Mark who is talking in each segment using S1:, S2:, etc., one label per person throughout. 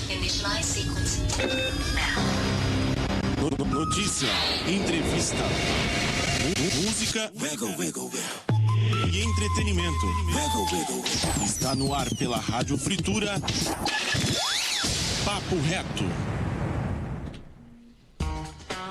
S1: Initialize sequence now.
S2: Notícia, entrevista, música e entretenimento. Está no ar pela Rádio Fritura. Papo Reto.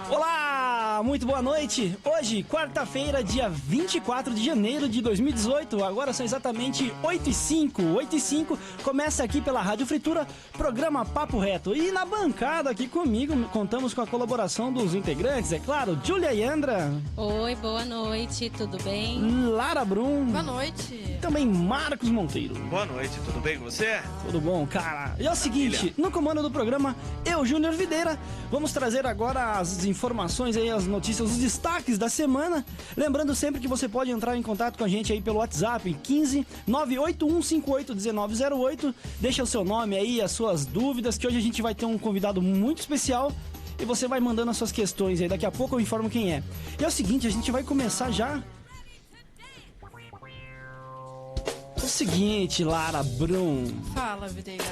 S3: Olá, muito boa noite. Hoje, quarta-feira, dia 24 de janeiro de 2018. Agora são exatamente 8h05. Começa aqui pela Rádio Fritura, programa Papo Reto. E na bancada aqui comigo, contamos com a colaboração dos integrantes, é claro, Júlia Yandra.
S4: Oi, boa noite, tudo bem?
S3: Lara Brum.
S5: Boa noite.
S3: E também Marcos Monteiro.
S6: Boa noite, tudo bem com você?
S3: Tudo bom, cara? E é o seguinte, no comando do programa, eu, Júnior Videira, vamos trazer agora as informações aí, as notícias, os destaques da semana. Lembrando sempre que você pode entrar em contato com a gente aí pelo WhatsApp, 15 98158 1908. Deixa o seu nome aí, as suas dúvidas, que hoje a gente vai ter um convidado muito especial. E você vai mandando as suas questões aí, daqui a pouco eu informo quem é. E é o seguinte, a gente vai começar já... O seguinte, Lara Brum.
S5: Fala, Videira.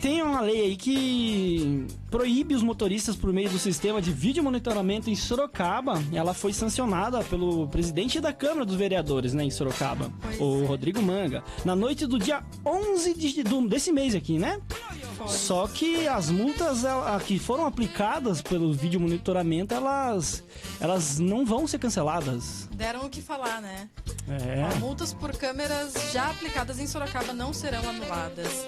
S3: Tem uma lei aí que proíbe os motoristas por meio do sistema de vídeo monitoramento em Sorocaba. Ela foi sancionada pelo presidente da Câmara dos Vereadores, né, em Sorocaba, o Rodrigo Manga, na noite do dia 11 desse mês aqui, né? Só que as multas que foram aplicadas pelo vídeo monitoramento, elas não vão ser canceladas.
S5: Deram o que falar, né?
S3: É.
S5: Multas por câmeras já aplicadas em Sorocaba não serão anuladas.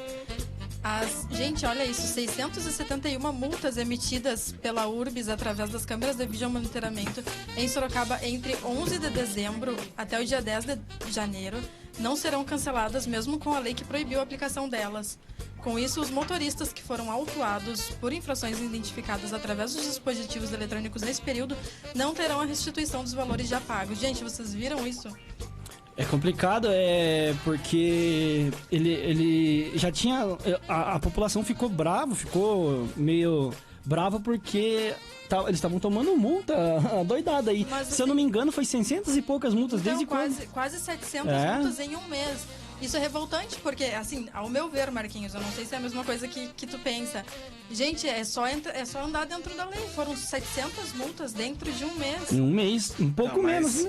S5: Gente, olha isso, 671 multas emitidas pela URBS através das câmeras de vídeo monitoramento em Sorocaba entre 11 de dezembro até o dia 10 de janeiro não serão canceladas, mesmo com a lei que proibiu a aplicação delas. Com isso, os motoristas que foram autuados por infrações identificadas através dos dispositivos eletrônicos nesse período não terão a restituição dos valores já pagos. Gente, vocês viram isso?
S3: É complicado, porque ele já tinha... A população ficou meio brava porque eles estavam tomando multa doidada aí.
S5: Mas,
S3: se eu não me engano, foi 600 e poucas multas
S5: então,
S3: desde
S5: quase 700 multas em um mês. Isso é revoltante, porque, assim, ao meu ver, Marquinhos, eu não sei se é a mesma coisa que tu pensa. Gente, é só andar dentro da lei. Foram 700 multas dentro de um mês.
S3: Em um mês, um pouco menos.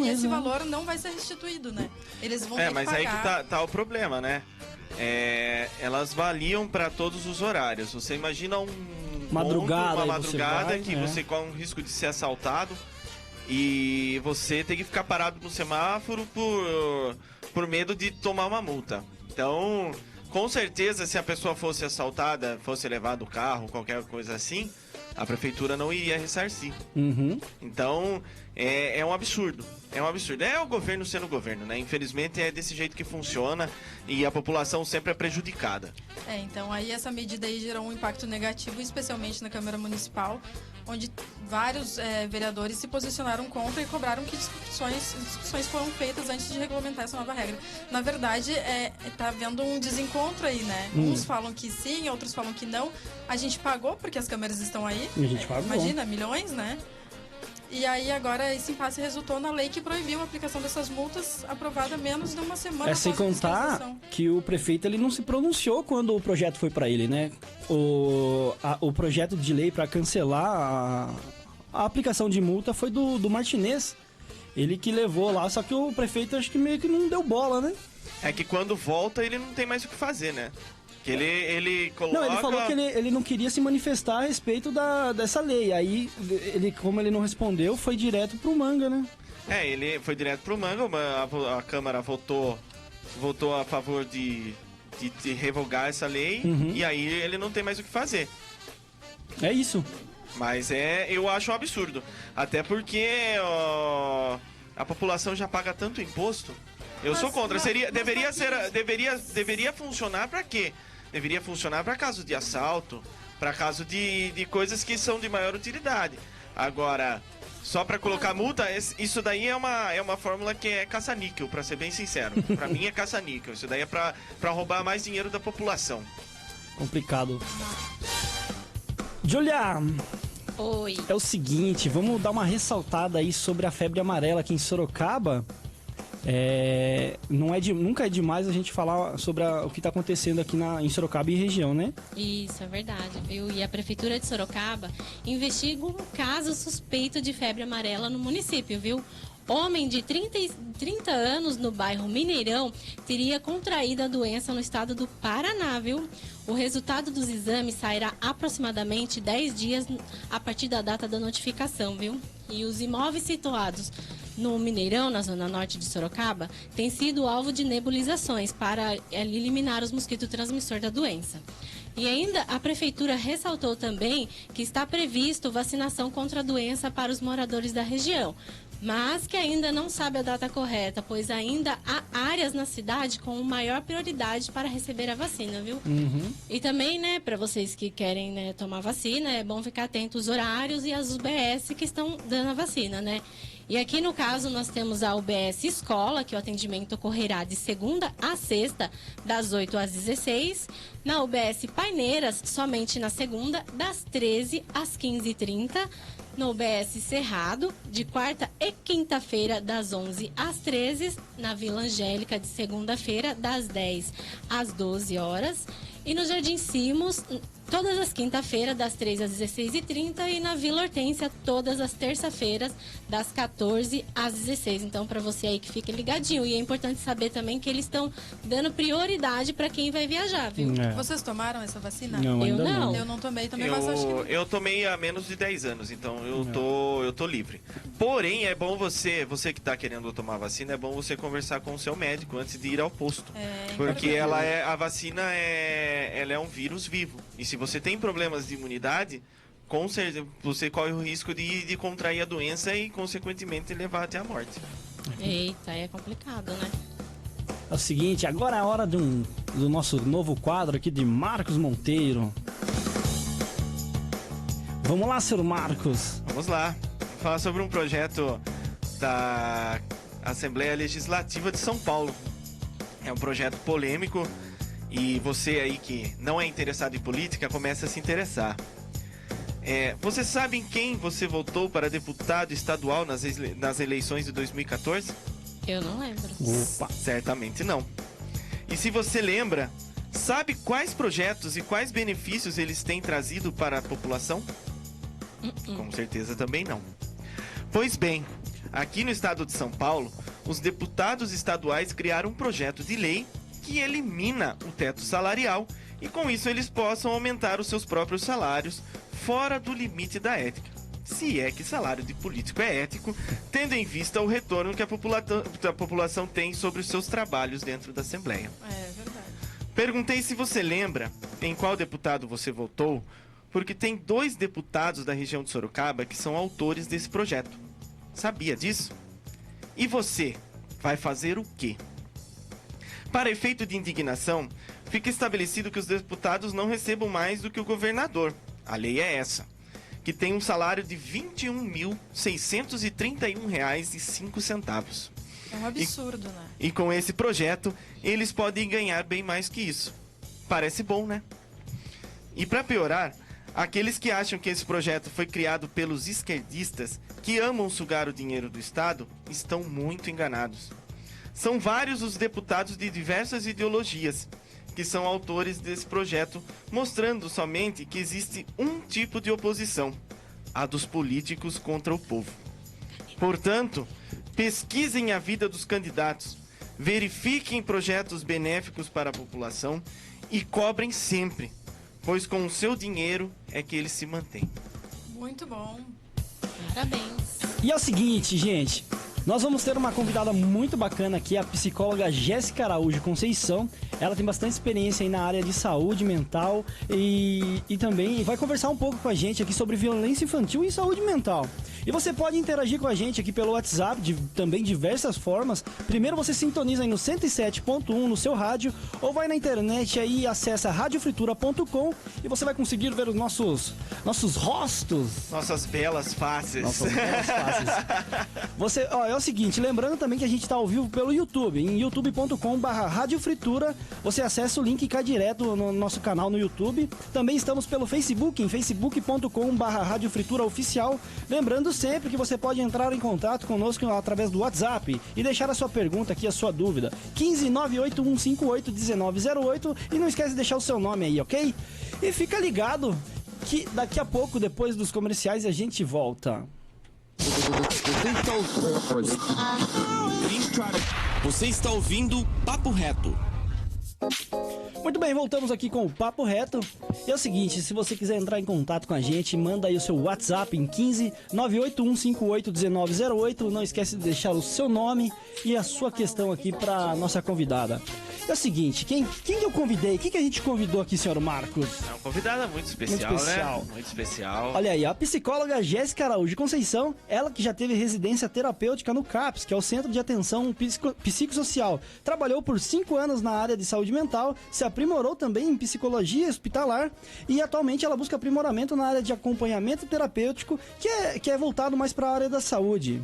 S5: Esse valor não vai ser restituído, né? Eles vão ter que pagar.
S6: Mas aí que tá o problema, né? Elas valiam para todos os horários. Você imagina uma madrugada que você corre o risco de ser assaltado e você tem que ficar parado no semáforo por medo de tomar uma multa. Então, com certeza, se a pessoa fosse assaltada, fosse levado o carro, qualquer coisa assim, a prefeitura não iria ressarcir.
S3: Uhum.
S6: Então, é um absurdo. É um absurdo. É o governo sendo governo, né? Infelizmente é desse jeito que funciona e a população sempre é prejudicada.
S5: Então aí essa medida aí gerou um impacto negativo, especialmente na Câmara Municipal, onde vários vereadores se posicionaram contra e cobraram que discussões foram feitas antes de regulamentar essa nova regra. Na verdade, tá havendo um desencontro aí, né? Uns falam que sim, outros falam que não. A gente pagou porque as câmeras estão aí.
S3: A gente pagou.
S5: Imagina, milhões, né? E aí agora esse impasse resultou na lei que proibiu a aplicação dessas multas, aprovada menos de uma semana.
S3: Sem contar que o prefeito ele não se pronunciou quando o projeto foi para ele, né? O projeto de lei para cancelar a aplicação de multa foi do Martinez. Ele que levou lá, só que o prefeito acho que meio que não deu bola, né?
S6: É que quando volta ele não tem mais o que fazer, né? Que ele coloca...
S3: Não, ele falou que ele não queria se manifestar a respeito dessa lei. Aí, como ele não respondeu, foi direto pro Manga, né?
S6: Ele foi direto pro Manga. A Câmara votou a favor de revogar essa lei.
S3: Uhum.
S6: E aí ele não tem mais o que fazer.
S3: É isso.
S6: Mas eu acho um absurdo. Até porque a população já paga tanto imposto. Eu sou contra. Deveria funcionar pra quê? Deveria funcionar para caso de assalto, para caso de coisas que são de maior utilidade. Agora, só para colocar multa, isso daí é uma fórmula que é caça-níquel, para ser bem sincero. Para mim é caça-níquel. Isso daí é para roubar mais dinheiro da população.
S3: Complicado. Julia!
S4: Oi.
S3: É o seguinte, vamos dar uma ressaltada aí sobre a febre amarela aqui em Sorocaba. nunca é demais a gente falar sobre o que está acontecendo aqui em Sorocaba e região, né?
S4: Isso, é verdade, viu? E a Prefeitura de Sorocaba investiga um caso suspeito de febre amarela no município, viu? Homem de 30 anos no bairro Mineirão teria contraído a doença no estado do Paraná, viu? O resultado dos exames sairá aproximadamente 10 dias a partir da data da notificação, viu? E os imóveis situados no Mineirão, na zona norte de Sorocaba, têm sido alvo de nebulizações para eliminar os mosquitos transmissores da doença. E ainda a Prefeitura ressaltou também que está previsto vacinação contra a doença para os moradores da região, mas que ainda não sabe a data correta, pois ainda há áreas na cidade com maior prioridade para receber a vacina, viu?
S3: Uhum.
S4: E também, né, para vocês que querem, né, tomar vacina, é bom ficar atento aos horários e às UBS que estão dando a vacina, né? E aqui no caso nós temos a UBS Escola, que o atendimento ocorrerá de segunda a sexta, das 8 às 16. Na UBS Paineiras, somente na segunda, das 13 às 15h30. No UBS Cerrado, de quarta e quinta-feira, das 11 às 13. Na Vila Angélica, de segunda-feira, das 10 às 12 horas. E no Jardim Simos, todas as quinta-feiras, das 3 às 16h30. E na Vila Hortência, todas as terça-feiras, das 14 às 16. Então, para você aí que fica ligadinho. E é importante saber também que eles estão dando prioridade para quem vai viajar, viu?
S5: Vocês tomaram essa vacina?
S3: Não,
S4: Eu
S3: ainda
S4: não.
S5: Eu não tomei também, mas acho que...
S6: Eu tomei há menos de 10 anos, então eu tô livre. Porém, é bom você que tá querendo tomar vacina, é bom você conversar com o seu médico antes de ir ao posto. Porque a vacina ela é um vírus vivo. E se você tem problemas de imunidade, com certeza você corre o risco de contrair a doença e, consequentemente, levar até a morte.
S4: Eita, é complicado, né?
S3: É o seguinte, agora é a hora do nosso novo quadro aqui de Marcos Monteiro. Vamos lá, senhor Marcos.
S6: Vamos lá. Vou falar sobre um projeto da Assembleia Legislativa de São Paulo. É um projeto polêmico e você aí que não é interessado em política começa a se interessar. Você sabe em quem você votou para deputado estadual nas eleições de 2014?
S4: Eu não lembro.
S3: Opa.
S6: Certamente não. E se você lembra, sabe quais projetos e quais benefícios eles têm trazido para a população? Com certeza também não. Pois bem, aqui no estado de São Paulo, os deputados estaduais criaram um projeto de lei que elimina o teto salarial e com isso eles possam aumentar os seus próprios salários fora do limite da ética. Se é que salário de político é ético, tendo em vista o retorno que a população tem sobre os seus trabalhos dentro da Assembleia.
S5: É verdade.
S6: Perguntei se você lembra em qual deputado você votou, porque tem 2 deputados da região de Sorocaba que são autores desse projeto. Sabia disso? E você vai fazer o quê? Para efeito de indignação, fica estabelecido que os deputados não recebam mais do que o governador. A lei é essa, que tem um salário de R$ 21.631,05.
S5: É um absurdo, né?
S6: E com esse projeto, eles podem ganhar bem mais que isso. Parece bom, né? E para piorar, aqueles que acham que esse projeto foi criado pelos esquerdistas que amam sugar o dinheiro do Estado estão muito enganados. São vários os deputados de diversas ideologias que são autores desse projeto, mostrando somente que existe um tipo de oposição, a dos políticos contra o povo. Portanto, pesquisem a vida dos candidatos, verifiquem projetos benéficos para a população e cobrem sempre, pois com o seu dinheiro é que eles se mantêm.
S5: Muito bom.
S4: Parabéns.
S3: E é o seguinte, gente, nós vamos ter uma convidada muito bacana aqui, a psicóloga Jéssica Araújo Conceição. Ela tem bastante experiência aí na área de saúde mental e também vai conversar um pouco com a gente aqui sobre violência infantil e saúde mental. E você pode interagir com a gente aqui pelo WhatsApp, também diversas formas. Primeiro você sintoniza aí no 107.1 no seu rádio, ou vai na internet aí e acessa radiofritura.com e você vai conseguir ver os nossos rostos.
S6: Nossas belas faces.
S3: É o seguinte, lembrando também que a gente está ao vivo pelo YouTube, em youtube.com/radiofritura. Você acessa o link e cai direto no nosso canal no YouTube. Também estamos pelo Facebook, em facebook.com/radiofrituraoficial. Lembrando sempre que você pode entrar em contato conosco através do WhatsApp e deixar a sua pergunta aqui, a sua dúvida. 15981581908 e não esquece de deixar o seu nome aí, ok? E fica ligado que daqui a pouco, depois dos comerciais, a gente volta.
S2: Você está ouvindo Papo Reto.
S3: Muito bem, voltamos aqui com o Papo Reto. E é o seguinte, se você quiser entrar em contato com a gente, manda aí o seu WhatsApp em 15981581908. Não esquece de deixar o seu nome e a sua questão aqui para nossa convidada. É o seguinte, quem eu convidei? Quem que a gente convidou aqui, senhor Marcos?
S6: É uma convidada muito especial, né? Muito especial.
S3: Olha aí, a psicóloga Jéssica Araújo Conceição, ela que já teve residência terapêutica no CAPS, que é o Centro de Atenção Psicossocial. Trabalhou por 5 anos na área de saúde mental, se aprimorou também em psicologia hospitalar e atualmente ela busca aprimoramento na área de acompanhamento terapêutico, que é voltado mais para a área da saúde.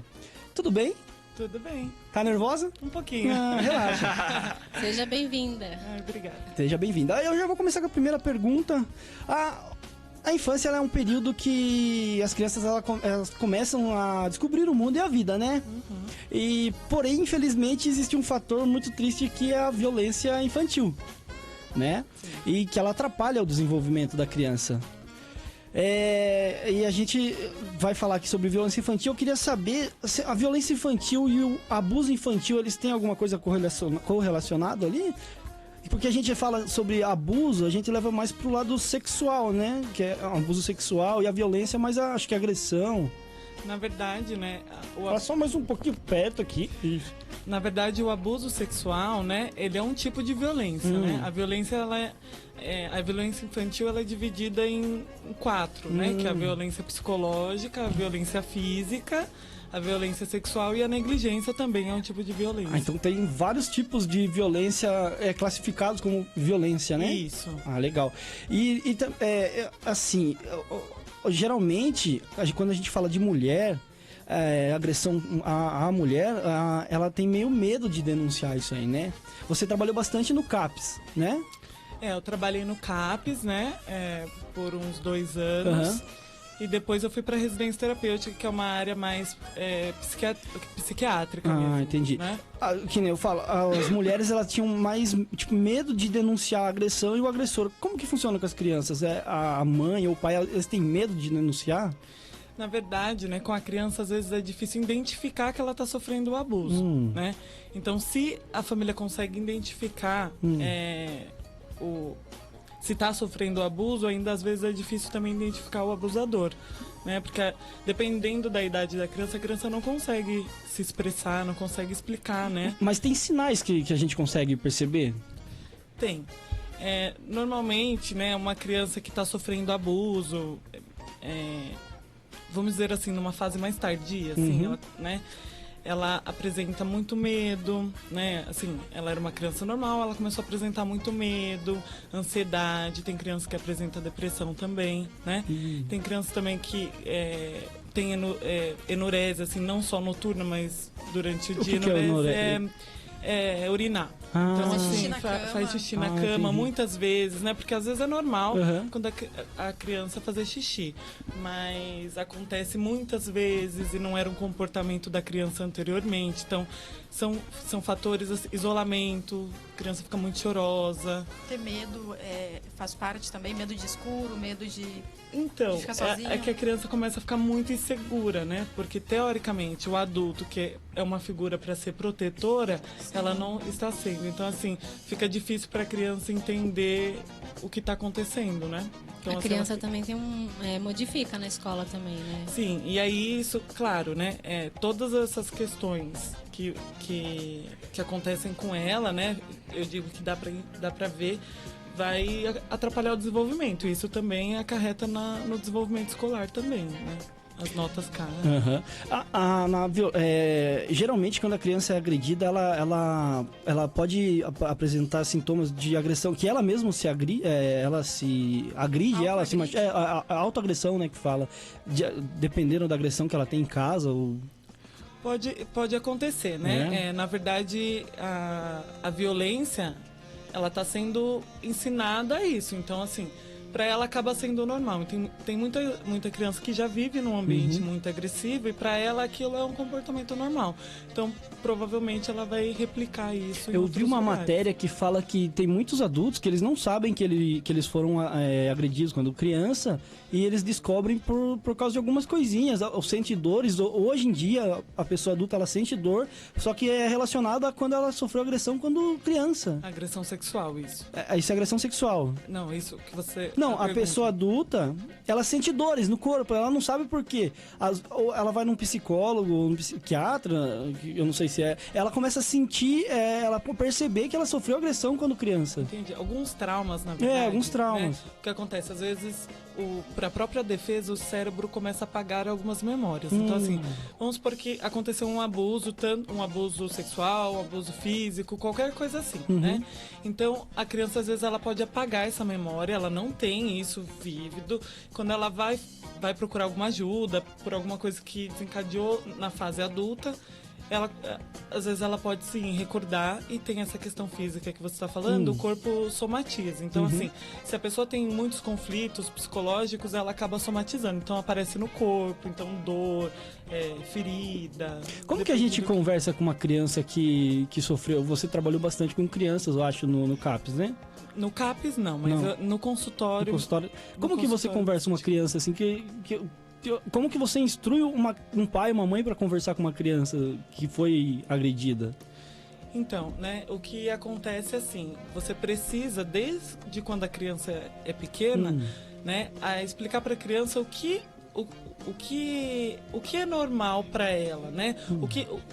S3: Tudo bem?
S1: Tudo bem.
S3: Tá nervosa?
S1: Um pouquinho.
S3: Relaxa.
S4: Seja bem-vinda.
S1: Obrigada.
S3: Seja bem-vinda. Eu já vou começar com a primeira pergunta. A infância ela é um período que as crianças elas começam a descobrir o mundo e a vida, né? Uhum. E, porém, infelizmente, existe um fator muito triste que é a violência infantil, né? Sim. E que ela atrapalha o desenvolvimento da criança. E a gente vai falar aqui sobre violência infantil. Eu queria saber se a violência infantil e o abuso infantil, eles têm alguma coisa correlacionado ali? Porque a gente fala sobre abuso, a gente leva mais pro lado sexual, né? Que é um abuso sexual e a violência, mas acho que a agressão.
S1: Na verdade, né?
S3: Fala só mais um pouquinho perto aqui. Isso.
S1: Na verdade, o abuso sexual, né? Ele é um tipo de violência, né? A violência, a violência infantil, ela é dividida em 4, né? Que é a violência psicológica, a violência física, a violência sexual e a negligência também é um tipo de violência.
S3: Então tem vários tipos de violência classificados como violência, né?
S1: Isso.
S3: Legal. E assim, geralmente, quando a gente fala de mulher, agressão à mulher, ela tem meio medo de denunciar isso aí, né? Você trabalhou bastante no CAPS, né?
S1: Eu trabalhei no CAPS, né? Por uns 2 anos. Uhum. E depois eu fui para residência terapêutica, que é uma área mais psiquiátrica mesmo.
S3: Entendi.
S1: Né?
S3: Que nem eu falo, as mulheres elas tinham mais medo de denunciar a agressão e o agressor. Como que funciona com as crianças? A mãe ou o pai, eles têm medo de denunciar?
S1: Na verdade, né, com a criança, às vezes é difícil identificar que ela está sofrendo o abuso, né? Então, se a família consegue identificar se está sofrendo o abuso, ainda às vezes é difícil também identificar o abusador, né? Porque dependendo da idade da criança, a criança não consegue se expressar, não consegue explicar, né?
S3: Mas tem sinais que a gente consegue perceber?
S1: Tem. Normalmente, né, uma criança que está sofrendo abuso, vamos dizer assim, numa fase mais tardia, assim, ela apresenta muito medo, né? Assim, ela era uma criança normal, ela começou a apresentar muito medo, ansiedade. Tem criança que apresenta depressão também, né? Tem criança também que tem enurese, assim, não só noturna, mas durante o dia. Urinar. Então, assim, faz xixi na cama muitas vezes, né? Porque às vezes é normal quando a criança fazer xixi. Mas acontece muitas vezes e não era um comportamento da criança anteriormente. Então, são fatores, assim, isolamento, a criança fica muito chorosa.
S5: Ter medo faz parte também, medo de escuro, medo de ficar sozinho.
S1: É que a criança começa a ficar muito insegura, né? Porque, teoricamente, o adulto, que é uma figura para ser protetora, ela não está sendo. Então, assim, fica difícil para a criança entender o que está acontecendo, né? Então,
S4: a criança também tem modifica na escola também, né?
S1: Sim, e aí isso, claro, né? Todas essas questões que acontecem com ela, né? Eu digo que dá pra ver, vai atrapalhar o desenvolvimento. Isso também acarreta no desenvolvimento escolar também, né? As notas caem.
S3: Geralmente, quando a criança é agredida, ela pode apresentar sintomas de agressão, que ela mesma se agride, a autoagressão, né, que fala, dependendo da agressão que ela tem em casa.
S1: Pode acontecer, né? Na verdade, a violência, ela está sendo ensinada a isso. Então, assim, para ela acaba sendo normal. Tem muita criança que já vive num ambiente muito agressivo e para ela aquilo é um comportamento normal. Então, provavelmente ela vai replicar isso.
S3: Eu vi uma matéria que fala que tem muitos adultos que eles não sabem que eles foram agredidos quando criança e eles descobrem por causa de algumas coisinhas. Ou sente dores. Hoje em dia, a pessoa adulta ela sente dor, só que é relacionada a quando ela sofreu agressão quando criança.
S1: Agressão sexual, isso.
S3: Isso é agressão sexual.
S1: Não, isso que você...
S3: Não, a pessoa adulta, ela sente dores no corpo, ela não sabe por quê. Ou ela vai num psicólogo, num psiquiatra, eu não sei se é. Ela começa a sentir, ela perceber que ela sofreu agressão quando criança.
S1: Entendi. Alguns traumas, na verdade.
S3: Alguns traumas.
S1: Né? O que acontece? Às vezes, para a própria defesa, o cérebro começa a apagar algumas memórias. Então, assim, vamos supor que aconteceu um abuso, tanto um abuso sexual, um abuso físico, qualquer coisa assim, né? Então, a criança, às vezes, ela pode apagar essa memória, ela não tem isso vívido. Quando ela vai procurar alguma ajuda por alguma coisa que desencadeou na fase adulta, às vezes ela pode sim recordar e tem essa questão física que você está falando, o corpo somatiza. Então, assim, se a pessoa tem muitos conflitos psicológicos, ela acaba somatizando. Então, aparece no corpo, então dor, ferida.
S3: Como que a gente conversa com uma criança que sofreu? Você trabalhou bastante com crianças, eu acho, no CAPS, né?
S1: No CAPS não, mas no consultório...
S3: Como que você conversa com uma criança assim como que você instrui um pai e uma mãe para conversar com uma criança que foi agredida?
S1: Então, né, o que acontece assim, você precisa, desde quando a criança é pequena, né, a explicar para a criança o que é normal para ela, né?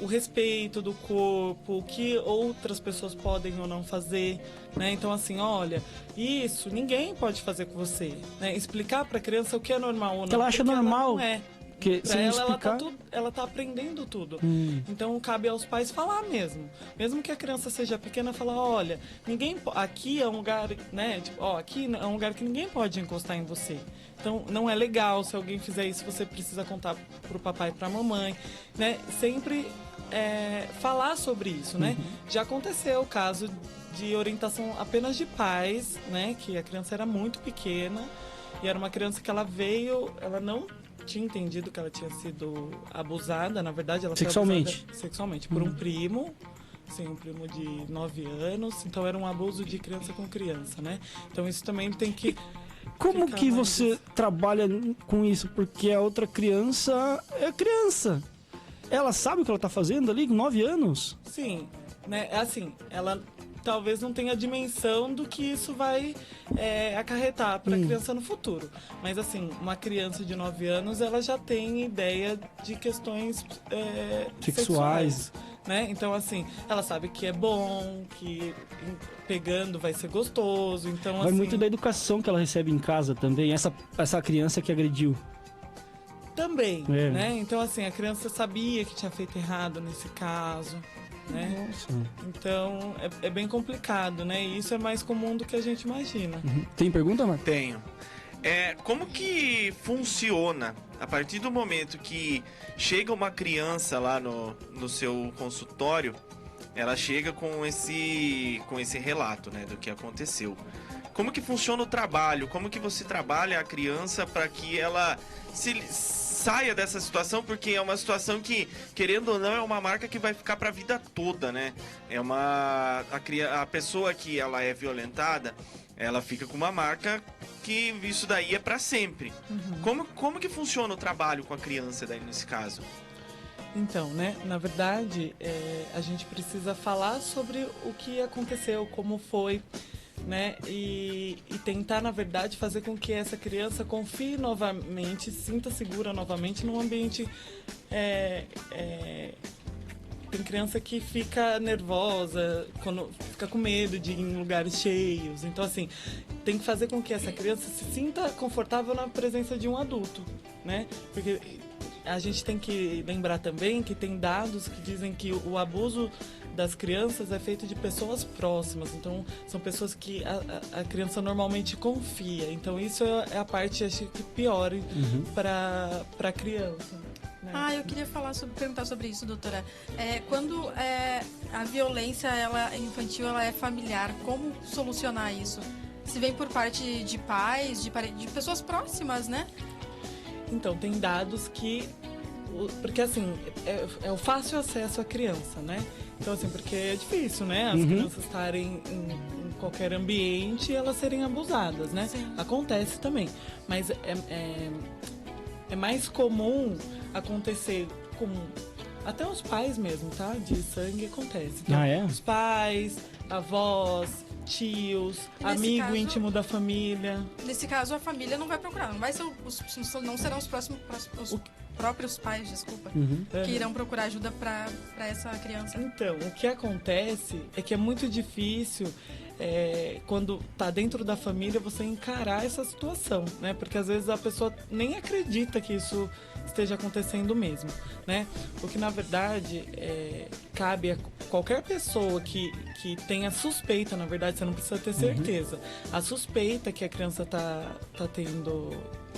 S1: O respeito do corpo, o que outras pessoas podem ou não fazer, né? Então, assim, olha, isso ninguém pode fazer com você, né? Explicar para a criança o que é normal ou não.
S3: Que ela acha normal.
S1: Ela não é. Pra ela tá aprendendo tudo. Então cabe aos pais falar mesmo. Mesmo que a criança seja pequena, falar, olha, aqui é um lugar, né? Tipo, aqui é um lugar que ninguém pode encostar em você. Então não é legal, se alguém fizer isso, você precisa contar pro papai e pra mamãe, né? Sempre falar sobre isso, né? Já aconteceu o caso de orientação apenas de pais, né? Que a criança era muito pequena e era uma criança que ela não tinha entendido que ela tinha sido abusada, na verdade ela
S3: sexualmente.
S1: Foi abusada sexualmente por um primo, sim, um primo de 9 anos, então era um abuso de criança com criança, né? Então isso também tem que...
S3: Como que você trabalha com isso? Porque a outra criança é criança. Ela sabe o que ela tá fazendo ali com 9 anos?
S1: Sim, né? É assim, ela talvez não tenha a dimensão do que isso vai acarretar para a criança no futuro. Mas, assim, uma criança de 9 anos, ela já tem ideia de questões sexuais, né? Então, assim, ela sabe que é bom, que pegando vai ser gostoso. Então,
S3: vai
S1: assim,
S3: muito da educação que ela recebe em casa também, essa criança que agrediu.
S1: Também, né? Então, assim, a criança sabia que tinha feito errado nesse caso, né?
S3: Nossa.
S1: Então, é bem complicado, né? E isso é mais comum do que a gente imagina.
S3: Tem pergunta, Marcos?
S6: Tenho. Como que funciona a partir do momento que chega uma criança lá no seu consultório, ela chega com esse relato, né, do que aconteceu. Como que funciona o trabalho? Como que você trabalha a criança para que ela saia dessa situação? Porque é uma situação que, querendo ou não, é uma marca que vai ficar para a vida toda, né? A pessoa que ela é violentada, ela fica com uma marca que isso daí é para sempre. Como que funciona o trabalho com a criança daí nesse caso?
S1: Então, né, na verdade, a gente precisa falar sobre o que aconteceu, como foi, né, e tentar, na verdade, fazer com que essa criança confie novamente, se sinta segura novamente num ambiente... Tem criança que fica nervosa, fica com medo de ir em lugares cheios. Então, assim, tem que fazer com que essa criança se sinta confortável na presença de um adulto, né? Porque a gente tem que lembrar também que tem dados que dizem que o abuso das crianças é feito de pessoas próximas. Então, são pessoas que a criança normalmente confia. Então, isso é a parte, acho que, pior para a criança.
S5: Eu queria perguntar sobre isso, doutora. Quando a violência infantil ela é familiar, como solucionar isso? se vem por parte de pais, de pessoas próximas, né?
S1: Então, tem dados que... Porque, assim, é o fácil acesso à criança, né? Então, assim, porque é difícil, né? As crianças estarem em qualquer ambiente e elas serem abusadas, né?
S5: Sim.
S1: Acontece também. Mas é mais comum acontecer com... Até os pais mesmo, tá? De sangue acontece. Então, os pais, avós, tios, amigo caso, íntimo da família.
S5: Nesse caso, a família não vai procurar. Não serão os próprios pais, que irão procurar ajuda para essa criança.
S1: Então, o que acontece é que é muito difícil quando tá dentro da família você encarar essa situação, né? Porque às vezes a pessoa nem acredita que isso esteja acontecendo mesmo, né? O que na verdade cabe a qualquer pessoa que tenha suspeita, na verdade você não precisa ter certeza, a suspeita que a criança tá tendo,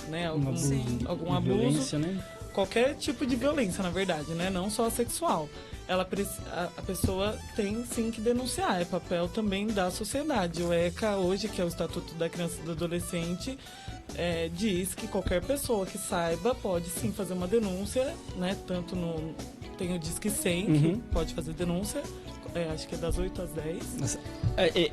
S1: né, algum abuso, violência, né? Qualquer tipo de violência, na verdade, né? Não só a sexual. A pessoa tem sim que denunciar, é papel também da sociedade. O ECA hoje, que é o Estatuto da Criança e do Adolescente, diz que qualquer pessoa que saiba pode sim fazer uma denúncia, né? Tanto tem o Disque 100, que pode fazer denúncia, acho que é das 8 às 10.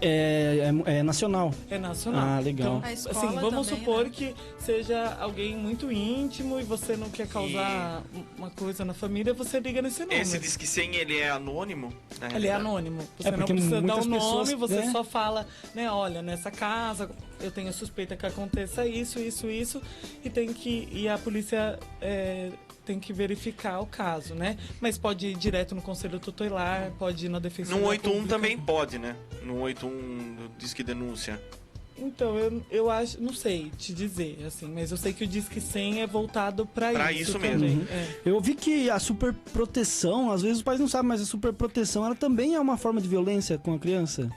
S3: É nacional.
S1: É nacional.
S3: Ah, legal.
S1: Então, assim, vamos supor que seja alguém muito íntimo e você não quer causar uma coisa na família, você liga nesse número.
S6: Esse Disque 100, ele é anônimo?
S1: Ele é anônimo. Você não precisa dar o nome, você só fala, né, olha, nessa casa eu tenho suspeita que aconteça isso, e a polícia tem que verificar o caso, né? Mas pode ir direto no Conselho Tutelar, pode ir na Defensoria
S6: No 181 também pode, né? No 181 diz que denúncia.
S1: Então, eu acho, não sei te dizer, assim, mas eu sei que o Disque 100 é voltado para isso mesmo.
S3: Eu vi que a superproteção, às vezes os pais não sabem, mas a superproteção, ela também é uma forma de violência com a criança.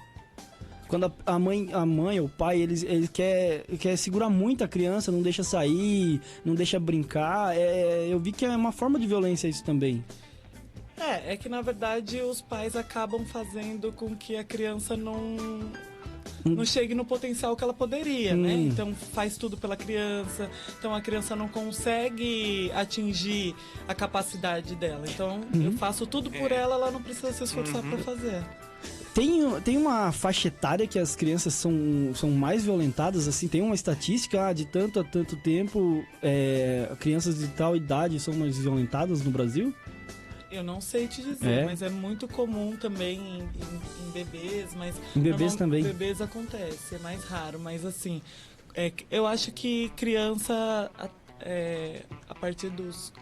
S3: Quando a mãe ou o pai, eles quer segurar muito a criança, não deixa sair, não deixa brincar. Eu vi que é uma forma de violência isso também.
S1: É que na verdade os pais acabam fazendo com que a criança não chegue no potencial que ela poderia, né? Então faz tudo pela criança, então a criança não consegue atingir a capacidade dela. Então eu faço tudo por ela não precisa se esforçar para fazer.
S3: Tem uma faixa etária que as crianças são mais violentadas, assim, tem uma estatística de tanto a tanto tempo crianças de tal idade são mais violentadas no Brasil?
S1: Eu não sei te dizer, mas é muito comum também em bebês, mas...
S3: Em bebês também?
S1: Em bebês acontece, é mais raro, mas assim, eu acho que criança, a partir dos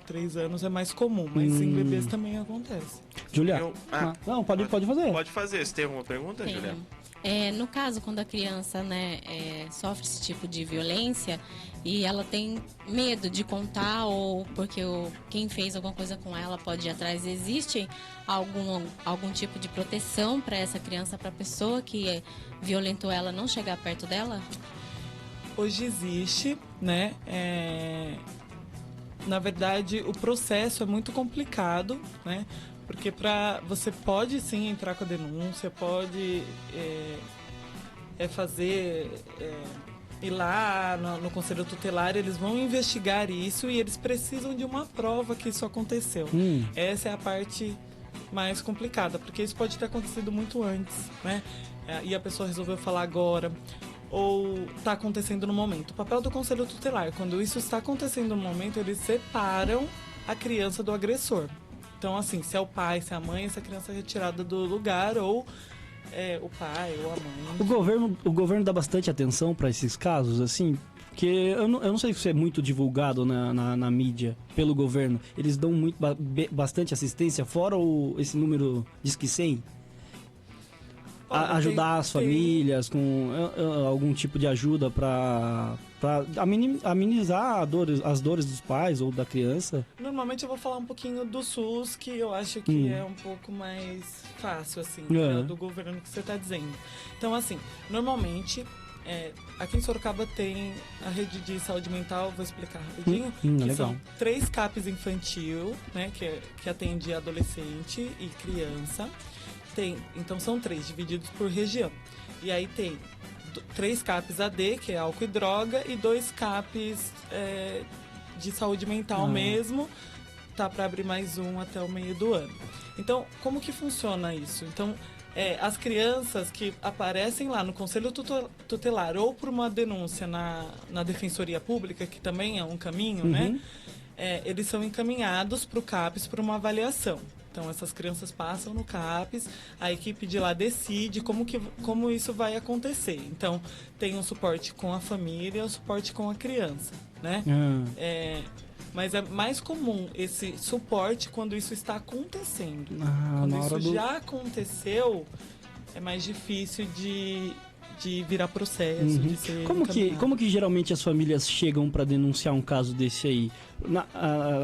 S1: 3 anos é mais comum, mas em bebês também acontece.
S3: Julia, não, pode fazer.
S6: Pode fazer. Você tem alguma pergunta, Julia?
S4: No caso, quando a criança, né, sofre esse tipo de violência e ela tem medo de contar ou porque quem fez alguma coisa com ela pode ir atrás, existe algum tipo de proteção para essa criança, para a pessoa que violentou ela não chegar perto dela?
S1: Hoje existe, né? Na verdade, o processo é muito complicado, né? Porque você pode sim entrar com a denúncia, pode ir lá no Conselho Tutelar, eles vão investigar isso e eles precisam de uma prova que isso aconteceu. Essa é a parte mais complicada, porque isso pode ter acontecido muito antes, né? E a pessoa resolveu falar agora, ou está acontecendo no momento. O papel do Conselho Tutelar, quando isso está acontecendo no momento, eles separam a criança do agressor. Então, assim, se é o pai, se é a mãe, essa criança é retirada do lugar, ou o pai, ou a mãe.
S3: O governo dá bastante atenção para esses casos, assim, porque eu não sei se isso é muito divulgado na mídia pelo governo. Eles dão bastante assistência, fora esse número Disque 100? Ajudar as famílias com algum tipo de ajuda para amenizar as dores dos pais ou da criança?
S1: Normalmente eu vou falar um pouquinho do SUS, que eu acho que é um pouco mais fácil, assim, do governo que você está dizendo. Então, assim, normalmente, aqui em Sorocaba tem a rede de saúde mental, vou explicar rapidinho, que
S3: legal.
S1: São 3 CAPs infantil, né, que atende adolescente e criança. Então são 3, divididos por região. E aí tem 3 CAPs AD, que é álcool e droga, e 2 CAPs de saúde mental mesmo. Tá para abrir mais um até o meio do ano. Então, como que funciona isso? Então, as crianças que aparecem lá no Conselho Tutelar ou por uma denúncia na Defensoria Pública, que também é um caminho, né? Eles são encaminhados para o CAPES para uma avaliação. Então, essas crianças passam no CAPES, a equipe de lá decide como isso vai acontecer. Então, tem um suporte com a família, um suporte com a criança, né? Mas é mais comum esse suporte quando isso está acontecendo. Quando isso já aconteceu, é mais difícil de virar processo, de ser
S3: como que geralmente as famílias chegam para denunciar um caso desse aí?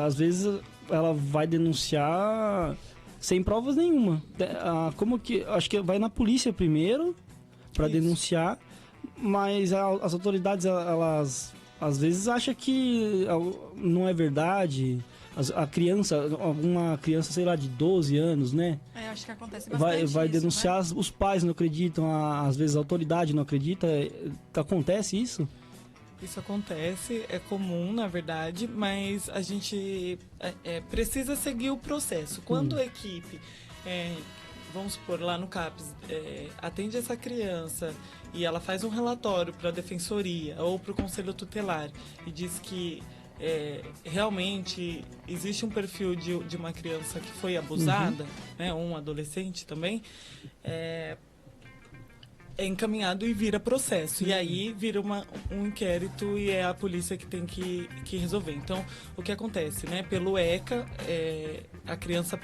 S3: Às vezes ela vai denunciar sem provas nenhuma. Acho que vai na polícia primeiro para denunciar, mas as autoridades, elas às vezes acham que não é verdade. Alguma criança, sei lá, de 12 anos, né?
S5: Acho que acontece bastante
S3: vai
S5: isso,
S3: denunciar,
S5: né?
S3: Os pais não acreditam, às vezes a autoridade não acredita. Acontece isso?
S1: Isso acontece, é comum, na verdade, mas a gente precisa seguir o processo. Quando a equipe, vamos supor, lá no CAPES, atende essa criança e ela faz um relatório para a defensoria ou para o conselho tutelar e diz que realmente existe um perfil de uma criança que foi abusada, né, ou um adolescente também, é encaminhado e vira processo. E aí vira um inquérito e é a polícia que tem que resolver. Então, o que acontece, né? Pelo ECA, a criança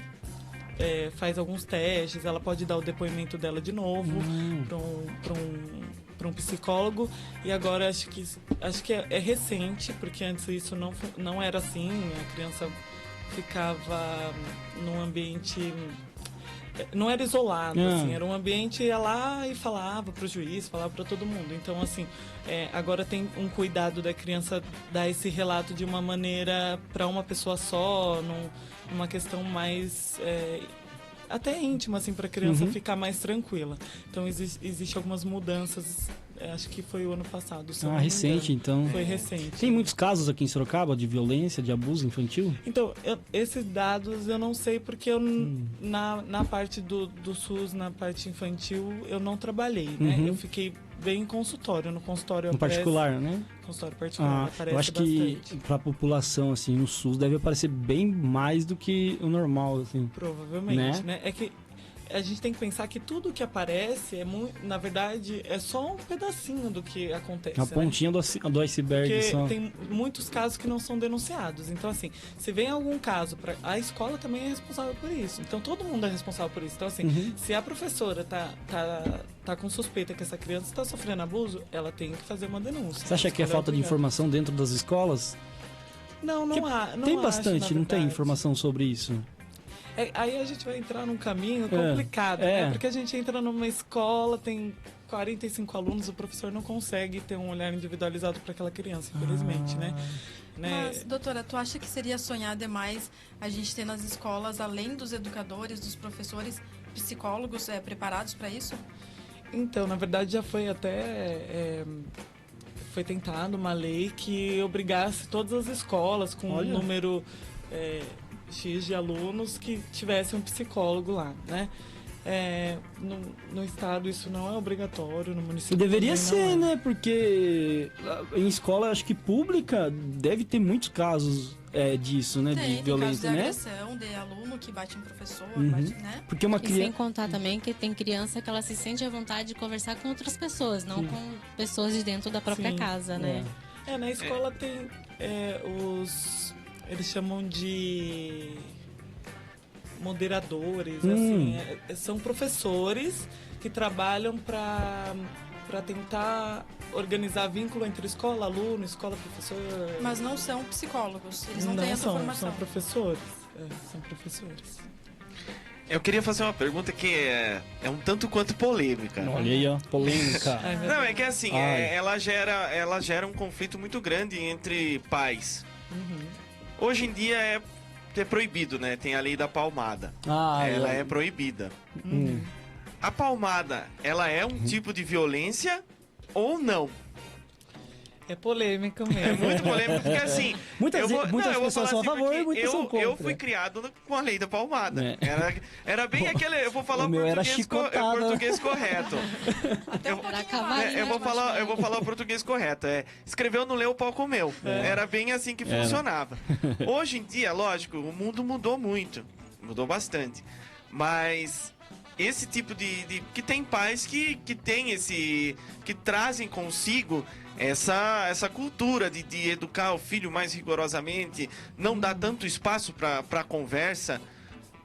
S1: faz alguns testes, ela pode dar o depoimento dela de novo para um psicólogo. E agora acho que é recente, porque antes isso não era assim. A criança ficava num ambiente... Não era isolado, assim, era um ambiente, ia lá e falava pro juiz, falava para todo mundo. Então, assim, agora tem um cuidado da criança dar esse relato de uma maneira para uma pessoa só, numa questão mais até íntima, assim, para a criança ficar mais tranquila. Então, existe algumas mudanças. Acho que foi o ano passado.
S3: Recente, então.
S1: Foi recente.
S3: Tem muitos casos aqui em Sorocaba de violência, de abuso infantil?
S1: Então, esses dados eu não sei porque eu, na parte do SUS, na parte infantil, eu não trabalhei, né? Eu fiquei bem em consultório. No consultório
S3: particular, né?
S1: Consultório particular, aparece
S3: eu acho
S1: bastante.
S3: Que para a população, assim, no SUS deve aparecer bem mais do que o normal, assim.
S1: Provavelmente, né? É que a gente tem que pensar que tudo que aparece na verdade, é só um pedacinho do que acontece.
S3: A pontinha do iceberg.
S1: Porque
S3: só.
S1: tem muitos casos que não são denunciados. Então, assim, se vem algum caso, a escola também é responsável por isso. Então, todo mundo é responsável por isso. Então, assim, se a professora tá com suspeita que essa criança está sofrendo abuso, ela tem que fazer uma denúncia.
S3: Você acha que é falta de informação dentro das escolas?
S1: Não há. Não
S3: tem bastante,
S1: acho,
S3: não tem informação sobre isso?
S1: Aí a gente vai entrar num caminho complicado, né? Porque a gente entra numa escola, tem 45 alunos, o professor não consegue ter um olhar individualizado para aquela criança, infelizmente, né?
S5: Mas, doutora, tu acha que seria sonhar demais a gente ter nas escolas, além dos educadores, dos professores, psicólogos preparados para isso?
S1: Então, na verdade, já foi até... foi tentado uma lei que obrigasse todas as escolas com um número... X de alunos que tivessem um psicólogo lá, né? No estado isso não é obrigatório, no município
S3: deveria ser, né? Porque em escola, acho que pública, deve ter muitos casos disso, né? De violência,
S5: né?
S3: Tem
S5: agressão, de aluno que bate em professor, né?
S3: Porque uma criança...
S4: E sem contar também que tem criança que ela se sente à vontade de conversar com outras pessoas, não com pessoas de dentro da própria casa, né?
S1: Na escola tem eles chamam de moderadores, assim, são professores que trabalham para tentar organizar vínculo entre escola, aluno, escola, professor.
S5: Mas não são psicólogos, eles não têm essa formação.
S1: São professores, são professores.
S6: Eu queria fazer uma pergunta que é um tanto quanto polêmica.
S3: Olha aí, ó, polêmica.
S6: Não, é que assim, ela gera um conflito muito grande entre pais. Hoje em dia é proibido, né? Tem a lei da palmada. Ela é proibida. a palmada, ela é um tipo de violência ou não?
S1: É polêmico
S6: É
S1: mesmo.
S6: muito polêmico, porque assim...
S3: Muitas pessoas são a
S6: assim,
S3: favor e muitas são contra.
S6: Eu fui criado com a lei da palmada.
S3: É.
S6: Era bem aquele... Eu vou falar
S3: o meu era
S6: português correto. Eu vou falar o português correto. Escreveu, não leu, o pau comeu. Era bem assim que funcionava. Hoje em dia, lógico, o mundo mudou muito. Mudou bastante. Mas... esse tipo de que tem pais que tem esse, que trazem consigo essa cultura de educar o filho mais rigorosamente, não dá tanto espaço para conversa,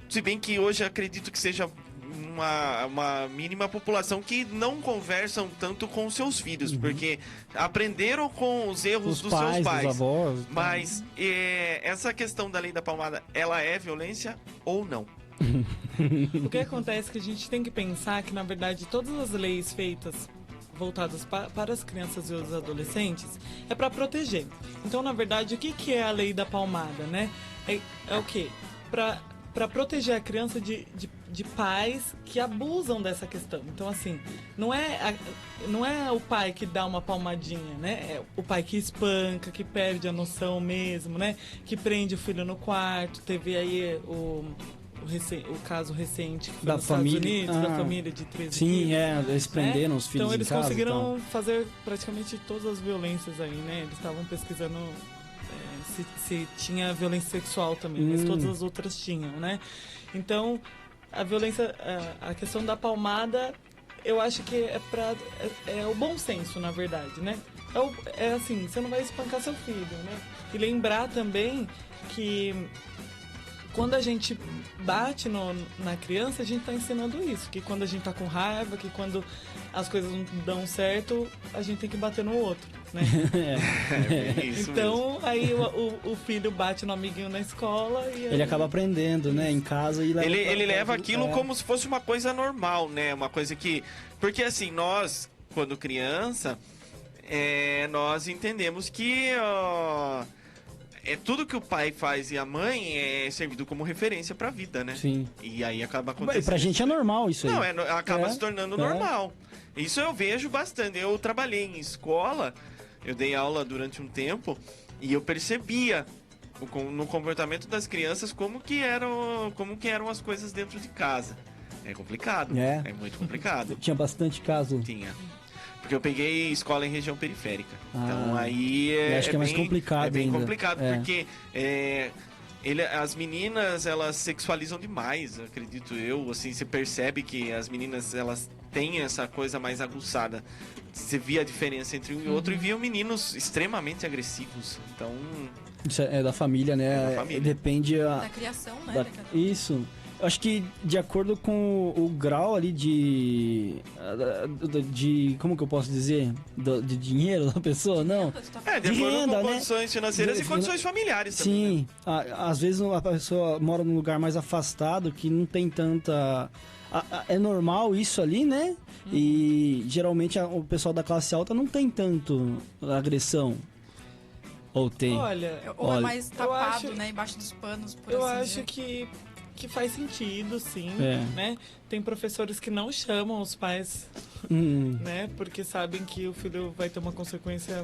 S6: se bem que hoje acredito que seja uma mínima população que não conversam tanto com os seus filhos, porque aprenderam com os erros dos seus pais.
S3: Dos avós,
S6: mas essa questão da lei da palmada, ela é violência ou não?
S1: O que acontece é que a gente tem que pensar que, na verdade, todas as leis feitas voltadas para as crianças e os adolescentes é para proteger. Então, na verdade, o que é a lei da palmada, né? É o quê? Para proteger a criança de pais que abusam dessa questão. Então, assim, não é o pai que dá uma palmadinha, né? É o pai que espanca, que perde a noção mesmo, né? Que prende o filho no quarto. Teve aí o caso recente que foi
S3: da
S1: nos
S3: família,
S1: Estados Unidos, da família de 13
S3: sim,
S1: filhos.
S3: eles prenderam os filhos.
S1: Então eles
S3: em casa
S1: conseguiram fazer praticamente todas as violências aí, né? Eles estavam pesquisando se tinha violência sexual também, mas todas as outras tinham, né? Então, a violência, a questão da palmada, eu acho que é o bom senso, na verdade, né? É assim, você não vai espancar seu filho, né? E lembrar também que quando a gente bate na criança, a gente está ensinando isso. Que quando a gente está com raiva, que quando as coisas não dão certo, a gente tem que bater no outro, né?
S6: Isso
S1: então, aí o filho bate no amiguinho na escola e...
S3: Ele acaba aprendendo, né? Em casa e leva...
S6: Ele leva aquilo como se fosse uma coisa normal, né? Uma coisa que... Porque assim, nós, quando criança, nós entendemos que... tudo que o pai faz e a mãe é servido como referência pra vida, né?
S3: Sim.
S6: E aí acaba acontecendo.
S3: E pra gente é normal isso aí.
S6: Não, acaba se tornando normal. Isso eu vejo bastante. Eu trabalhei em escola, eu dei aula durante um tempo e eu percebia no comportamento das crianças como que eram as coisas dentro de casa. É complicado. É muito complicado.
S3: Tinha bastante caso.
S6: Tinha. Porque eu peguei escola em região periférica. Então aí
S3: acho que é mais complicado.
S6: É bem
S3: ainda.
S6: complicado, porque as meninas, elas sexualizam demais, acredito eu. Assim, você percebe que as meninas, elas têm essa coisa mais aguçada. Você via a diferença entre um e outro e via meninos extremamente agressivos. Então...
S3: Isso é da família, né?
S6: Da família.
S3: Depende...
S5: Da criação, né?
S3: Isso. Eu acho que de acordo com o grau ali de como que eu posso dizer? De dinheiro da pessoa, não?
S6: De acordo
S3: renda,
S6: com
S3: né?
S6: condições financeiras e condições familiares
S3: também. Sim,
S6: né?
S3: Às vezes a pessoa mora num lugar mais afastado, que não tem tanta... É normal isso ali, né? E geralmente o pessoal da classe alta não tem tanto agressão. Ou tem?
S5: Ou é mais tapado, né? Embaixo dos panos, por
S1: eu
S5: assim
S1: acho
S5: dizer.
S1: que faz sentido, sim, né? Tem professores que não chamam os pais, né? Porque sabem que o filho vai ter uma consequência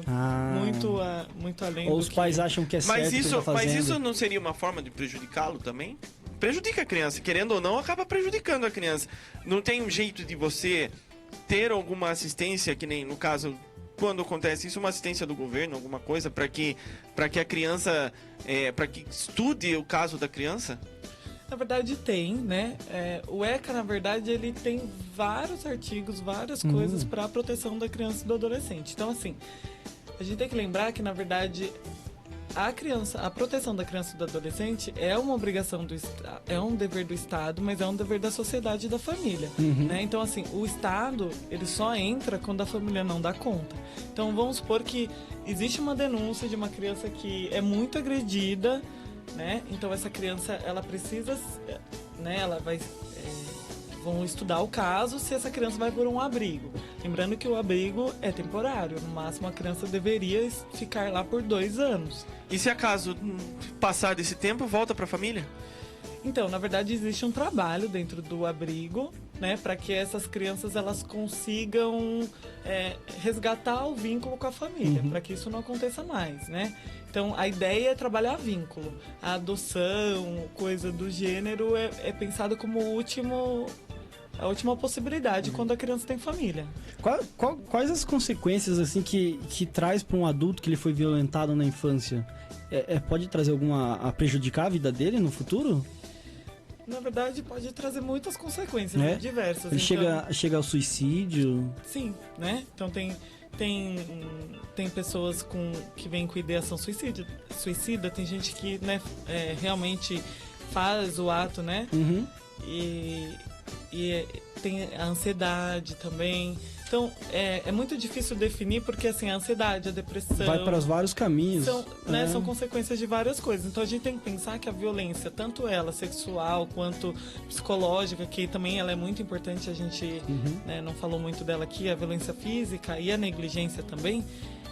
S1: muito além
S3: Ou os pais acham que é certo
S6: mas isso,
S3: que tá
S6: mas isso não seria uma forma de prejudicá-lo também? Prejudica a criança, querendo ou não, acaba prejudicando a criança. Não tem um jeito de você ter alguma assistência, que nem no caso... Quando acontece isso, uma assistência do governo, alguma coisa, para que a criança, para que estude o caso da criança?
S1: Na verdade tem, né? O ECA, na verdade, ele tem vários artigos, várias coisas para a proteção da criança e do adolescente. Então, assim, a gente tem que lembrar que, na verdade, a proteção da criança e do adolescente é uma obrigação do Estado, é um dever do Estado, mas é um dever da sociedade e da família, né? Então, assim, o Estado, ele só entra quando a família não dá conta. Então, vamos supor que existe uma denúncia de uma criança que é muito agredida, né? Então, essa criança, ela precisa, né? Ela vai... vão estudar o caso se essa criança vai por um abrigo. Lembrando que o abrigo é temporário. No máximo, a criança deveria ficar lá por 2 anos.
S6: E se acaso passar desse tempo, volta para a família?
S1: Então, na verdade, existe um trabalho dentro do abrigo, né, para que essas crianças elas consigam resgatar o vínculo com a família, para que isso não aconteça mais, né? Então, a ideia é trabalhar vínculo. A adoção, coisa do gênero, é pensada como a última possibilidade quando a criança tem família.
S3: Quais as consequências assim que traz para um adulto que ele foi violentado na infância? Pode trazer a prejudicar a vida dele no futuro?
S1: Na verdade, pode trazer muitas consequências, diversas.
S3: Ele chega ao suicídio?
S1: Sim, né? Então tem pessoas que vêm com ideação suicida, tem gente que, né, realmente faz o ato, né? Uhum. E tem a ansiedade também. Então, é muito difícil definir, porque assim, a ansiedade, a depressão...
S3: vai para os vários caminhos.
S1: São consequências de várias coisas. Então, a gente tem que pensar que a violência, tanto ela sexual quanto psicológica, que também ela é muito importante, a gente né, não falou muito dela aqui, a violência física e a negligência também,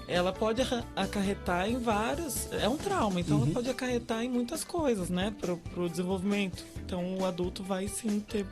S1: ela pode acarretar em vários... É um trauma, então ela pode acarretar em muitas coisas, né? Pro desenvolvimento. Então o adulto vai sim ter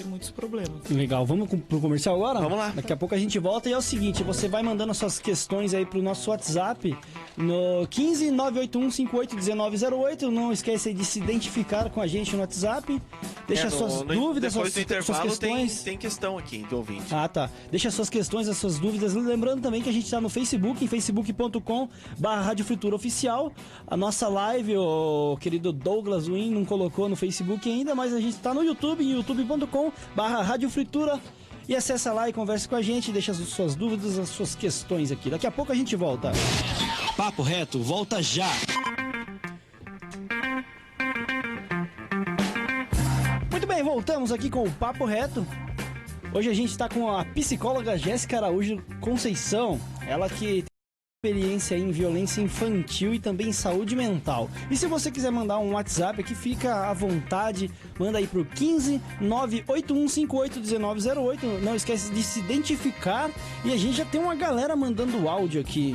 S1: muitos problemas.
S3: Legal, vamos pro comercial agora?
S6: Vamos lá.
S3: Daqui a pouco a gente volta e é o seguinte, você vai mandando suas questões aí pro nosso WhatsApp no 15 981 58 1908. Não esqueça de se identificar com a gente no WhatsApp. Deixa suas dúvidas,
S6: depois do intervalo,
S3: suas questões.
S6: Tem questão aqui do ouvinte.
S3: Ah, tá. Deixa suas questões, as suas dúvidas. Lembrando também que a gente está no Facebook, em facebook.com/Rádio Fritura Oficial. A nossa live, o querido Douglas Win não colocou no Facebook ainda, mas a gente está no YouTube, youtube.com/Rádio Fritura. E acessa lá e converse com a gente, deixa as suas dúvidas, as suas questões aqui. Daqui a pouco a gente volta.
S2: Papo Reto, volta já!
S3: Muito bem, voltamos aqui com o Papo Reto. Hoje a gente está com a psicóloga Jéssica Araújo Conceição. Ela que tem experiência em violência infantil e também em saúde mental. E se você quiser mandar um WhatsApp aqui, fica à vontade. Manda aí pro 15 981 58 1908. Não esquece de se identificar. E a gente já tem uma galera mandando áudio aqui.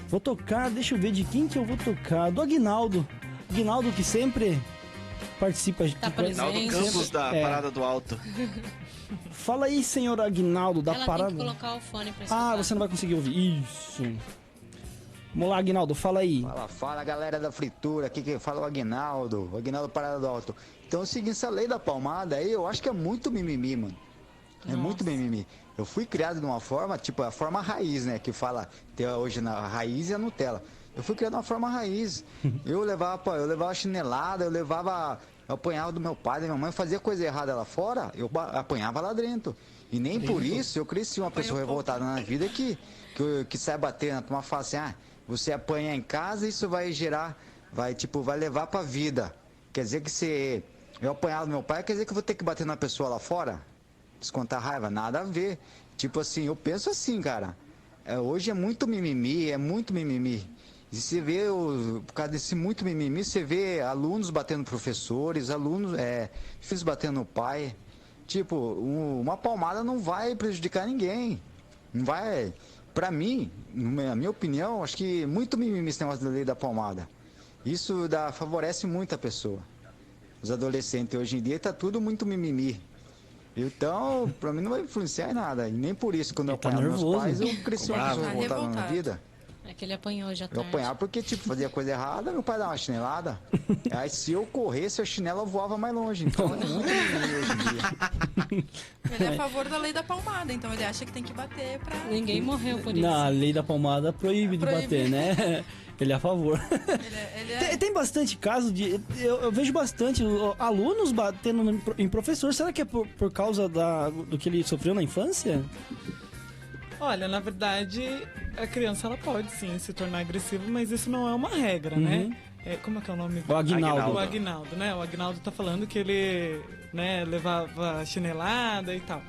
S3: Vou tocar, deixa eu ver de quem que eu vou tocar. Do Aguinaldo. Aguinaldo que sempre participa.
S4: Tá presente.
S6: Aguinaldo Campos da Parada do Alto.
S3: Fala aí, senhor Aguinaldo, da Parada.
S4: Ela tem que colocar o fone pra escutar.
S3: Você não vai conseguir ouvir. Isso. Vamos lá, Aguinaldo, fala aí.
S7: Fala, galera da Fritura, aqui que fala o Aguinaldo Parada do Alto. Então, seguindo essa lei da palmada aí, eu acho que é muito mimimi, mano. É muito mimimi. Eu fui criado de uma forma, tipo, a forma raiz, né? Que fala, tem hoje na raiz e a Nutella. Eu fui criado de uma forma raiz. Eu levava chinelada, eu apanhava do meu pai, da minha mãe, fazia coisa errada lá fora, eu apanhava lá dentro. E nem por isso eu cresci uma pessoa revoltada na vida que sai batendo. Uma fala assim, você apanha em casa, isso vai levar pra vida. Quer dizer que eu apanhava do meu pai, quer dizer que eu vou ter que bater na pessoa lá fora? Descontar raiva? Nada a ver. Tipo assim, eu penso assim, cara. Hoje é muito mimimi. E você vê, por causa desse muito mimimi, você vê alunos batendo professores, filhos batendo no pai. Tipo, uma palmada não vai prejudicar ninguém. Não vai. Pra mim, na minha opinião, acho que muito mimimi esse negócio da lei da palmada. Isso favorece muito a pessoa. Os adolescentes hoje em dia tá tudo muito mimimi. Então, pra mim não vai influenciar em nada. E nem por isso, quando eu apanhava meus pais, eu cresci uma pessoa revoltada na vida.
S4: É que ele apanhou já
S7: Eu apanhava porque, fazia coisa errada, meu pai dava uma chinelada. Aí se eu corresse, a chinela voava mais longe. Então, é muito hoje em dia.
S5: Ele é a favor da lei da palmada, então ele acha que tem que bater pra...
S4: Ninguém morreu por isso.
S3: Não, a lei da palmada proíbe de bater, né? Ele é a favor. Tem bastante caso de... Eu vejo bastante alunos batendo em professor. Será que é por causa do que ele sofreu na infância?
S1: Olha, na verdade, a criança ela pode sim se tornar agressiva, mas isso não é uma regra, né? Como é que é o nome?
S3: O Aguinaldo.
S1: O Aguinaldo, né? O Aguinaldo tá falando que ele, né, levava chinelada e tal.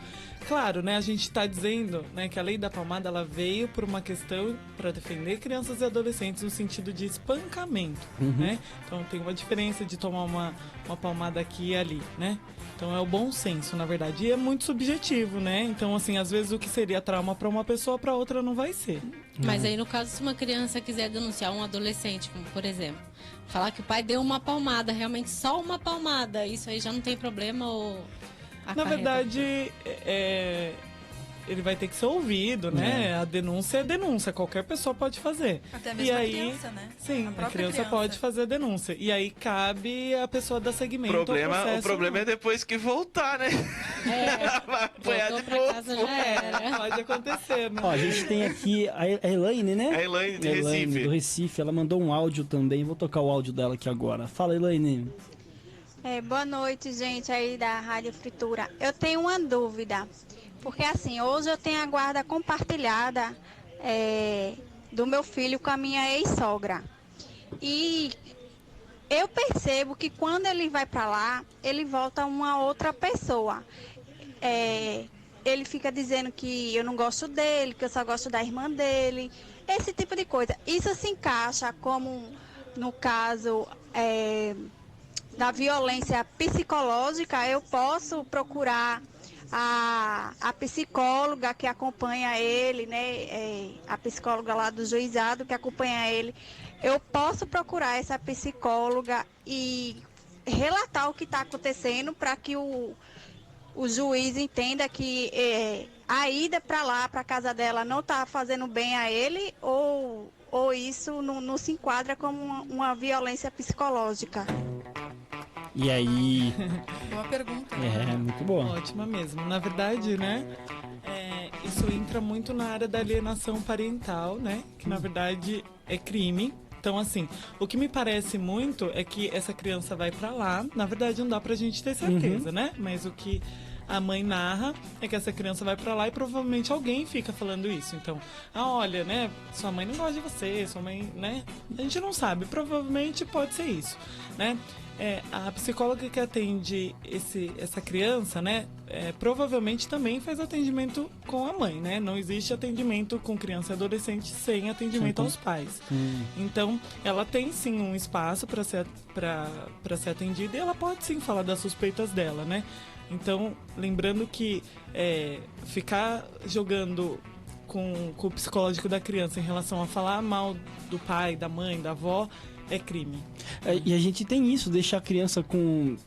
S1: Claro, né, a gente está dizendo, né, que a lei da palmada ela veio por uma questão para defender crianças e adolescentes no sentido de espancamento, né? Então tem uma diferença de tomar uma palmada aqui e ali, né? Então é o bom senso, na verdade, e é muito subjetivo, né? Então assim, às vezes o que seria trauma para uma pessoa, para outra não vai ser.
S4: Mas aí no caso, se uma criança quiser denunciar um adolescente, como por exemplo, falar que o pai deu uma palmada, realmente só uma palmada, isso aí já não tem problema ou...
S1: Na verdade, ele vai ter que ser ouvido, né? A denúncia é denúncia, qualquer pessoa pode fazer.
S5: Até mesmo a criança, né?
S1: Sim, a criança pode fazer a denúncia. E aí cabe a pessoa dar seguimento ao processo.
S6: O problema é depois que voltar, né? Vai apanhar de
S4: pra casa já era.
S1: Pode acontecer, né?
S3: Ó, a gente tem aqui a Elaine, né?
S6: A Elaine de Recife.
S3: Do Recife. Ela mandou um áudio também. Vou tocar o áudio dela aqui agora. Fala, Elaine.
S8: Boa noite, gente aí da Rádio Fritura. Eu tenho uma dúvida, porque assim, hoje eu tenho a guarda compartilhada do meu filho com a minha ex-sogra. E eu percebo que quando ele vai para lá, ele volta uma outra pessoa. Ele fica dizendo que eu não gosto dele, que eu só gosto da irmã dele, esse tipo de coisa. Isso se encaixa como, no caso... da violência psicológica, eu posso procurar a psicóloga que acompanha ele, né? A psicóloga lá do juizado que acompanha ele. Eu posso procurar essa psicóloga e relatar o que está acontecendo para que o juiz entenda que a ida para lá, para a casa dela, não está fazendo bem a ele ou isso não se enquadra como uma violência psicológica.
S3: E aí...
S5: Boa pergunta.
S3: Muito boa.
S1: Ótima mesmo. Na verdade, né, isso entra muito na área da alienação parental, né, que na verdade é crime. Então, assim, o que me parece muito é que essa criança vai pra lá, na verdade não dá pra gente ter certeza, né, mas o que a mãe narra é que essa criança vai pra lá e provavelmente alguém fica falando isso. Então, olha, né, sua mãe não gosta de você, sua mãe, né, a gente não sabe, provavelmente pode ser isso, né. A psicóloga que atende essa criança, né, provavelmente também faz atendimento com a mãe, né? Não existe atendimento com criança e adolescente sem atendimento aos pais. Então, ela tem sim um espaço para ser atendida e ela pode sim falar das suspeitas dela, né? Então, lembrando que ficar jogando com o psicológico da criança em relação a falar mal do pai, da mãe, da avó, é crime.
S3: E a gente tem isso, deixar a criança com...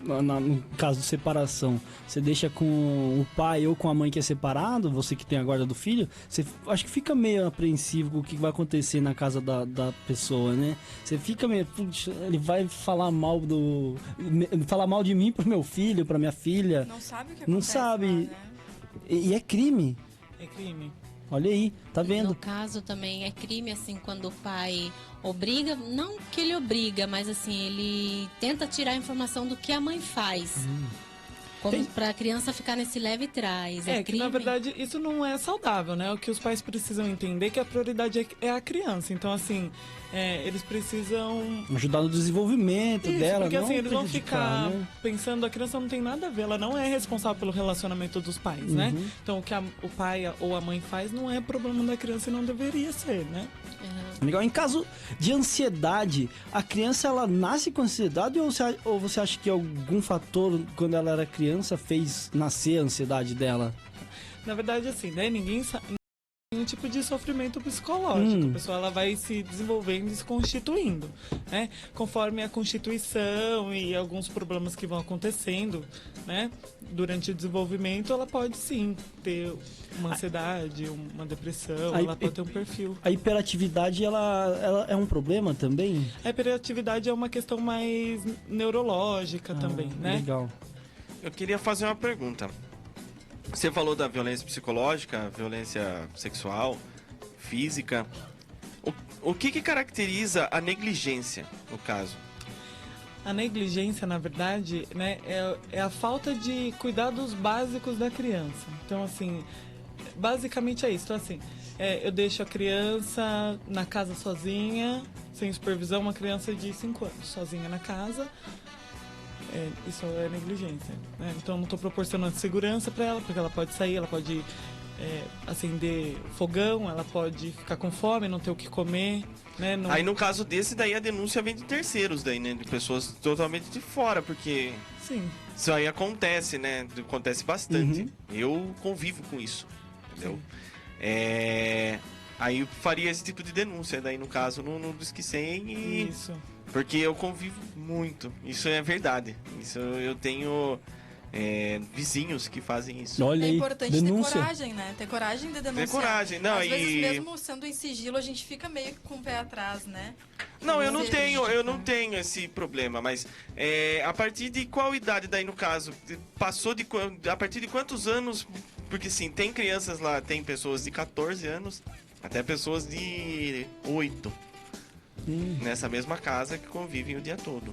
S3: No caso de separação, você deixa com o pai ou com a mãe que é separado, você que tem a guarda do filho, você acho que fica meio apreensivo com o que vai acontecer na casa da pessoa, né? Você fica meio... Putz, ele vai falar mal de mim pro meu filho, pra minha filha.
S5: Não sabe o que acontece.
S3: Não sabe.
S5: Lá, né?
S3: E é crime.
S1: É crime.
S3: Olha aí, tá vendo?
S4: No caso também é crime, assim, quando o pai obriga, não que ele obriga, mas assim, ele tenta tirar a informação do que a mãe faz. Como para a criança ficar nesse leve trás. É
S1: que na verdade isso não é saudável, né? O que os pais precisam entender é que a prioridade é a criança. Então, assim, eles precisam
S3: ajudar no desenvolvimento dela,
S1: porque
S3: não
S1: assim, eles vão ficar
S3: né?
S1: pensando, a criança não tem nada a ver, ela não é responsável pelo relacionamento dos pais, né? Então, o que o pai ou a mãe faz não é problema da criança e não deveria ser, né?
S3: Legal. Em caso de ansiedade, a criança ela nasce com ansiedade ou você acha que algum fator quando ela era criança fez nascer a ansiedade dela?
S1: Na verdade, assim, né? Ninguém sabe um tipo de sofrimento psicológico. A pessoa ela vai se desenvolvendo e se constituindo, né? Conforme a constituição e alguns problemas que vão acontecendo, né? Durante o desenvolvimento, ela pode sim ter uma ansiedade, uma depressão, ela pode ter um perfil.
S3: A hiperatividade, ela é um problema também?
S1: A hiperatividade é uma questão mais neurológica também, né?
S3: Legal.
S6: Eu queria fazer uma pergunta. Você falou da violência psicológica, violência sexual, física. O que caracteriza a negligência, no caso?
S1: A negligência, na verdade, né, é a falta de cuidados básicos da criança. Então, assim, basicamente é isso. Então, assim, eu deixo a criança na casa sozinha, sem supervisão, uma criança de 5 anos, sozinha na casa. Isso é negligência, né? Então, não estou proporcionando segurança para ela, porque ela pode sair, ela pode acender fogão, ela pode ficar com fome, não ter o que comer, né? Não...
S6: Aí, no caso desse, daí a denúncia vem de terceiros, daí, né? De pessoas totalmente de fora, porque...
S1: Sim.
S6: Isso aí acontece, né? Acontece bastante. Eu convivo com isso, entendeu? Aí eu faria esse tipo de denúncia, daí, no caso, no Disque 100 e...
S1: Isso.
S6: Porque eu convivo muito, isso é verdade. Isso eu tenho vizinhos que fazem isso.
S3: Olha aí,
S5: É importante
S3: denúncia.
S5: ter coragem, né? Ter coragem de denunciar.
S6: Ter coragem, não,
S5: Às vezes, mesmo sendo em sigilo, a gente fica meio com o pé atrás, né?
S6: Não, eu não tenho esse problema, mas a partir de qual idade daí no caso? A partir de quantos anos? Porque sim, tem crianças lá, tem pessoas de 14 anos, até pessoas de 8. Nessa mesma casa que convivem o dia todo.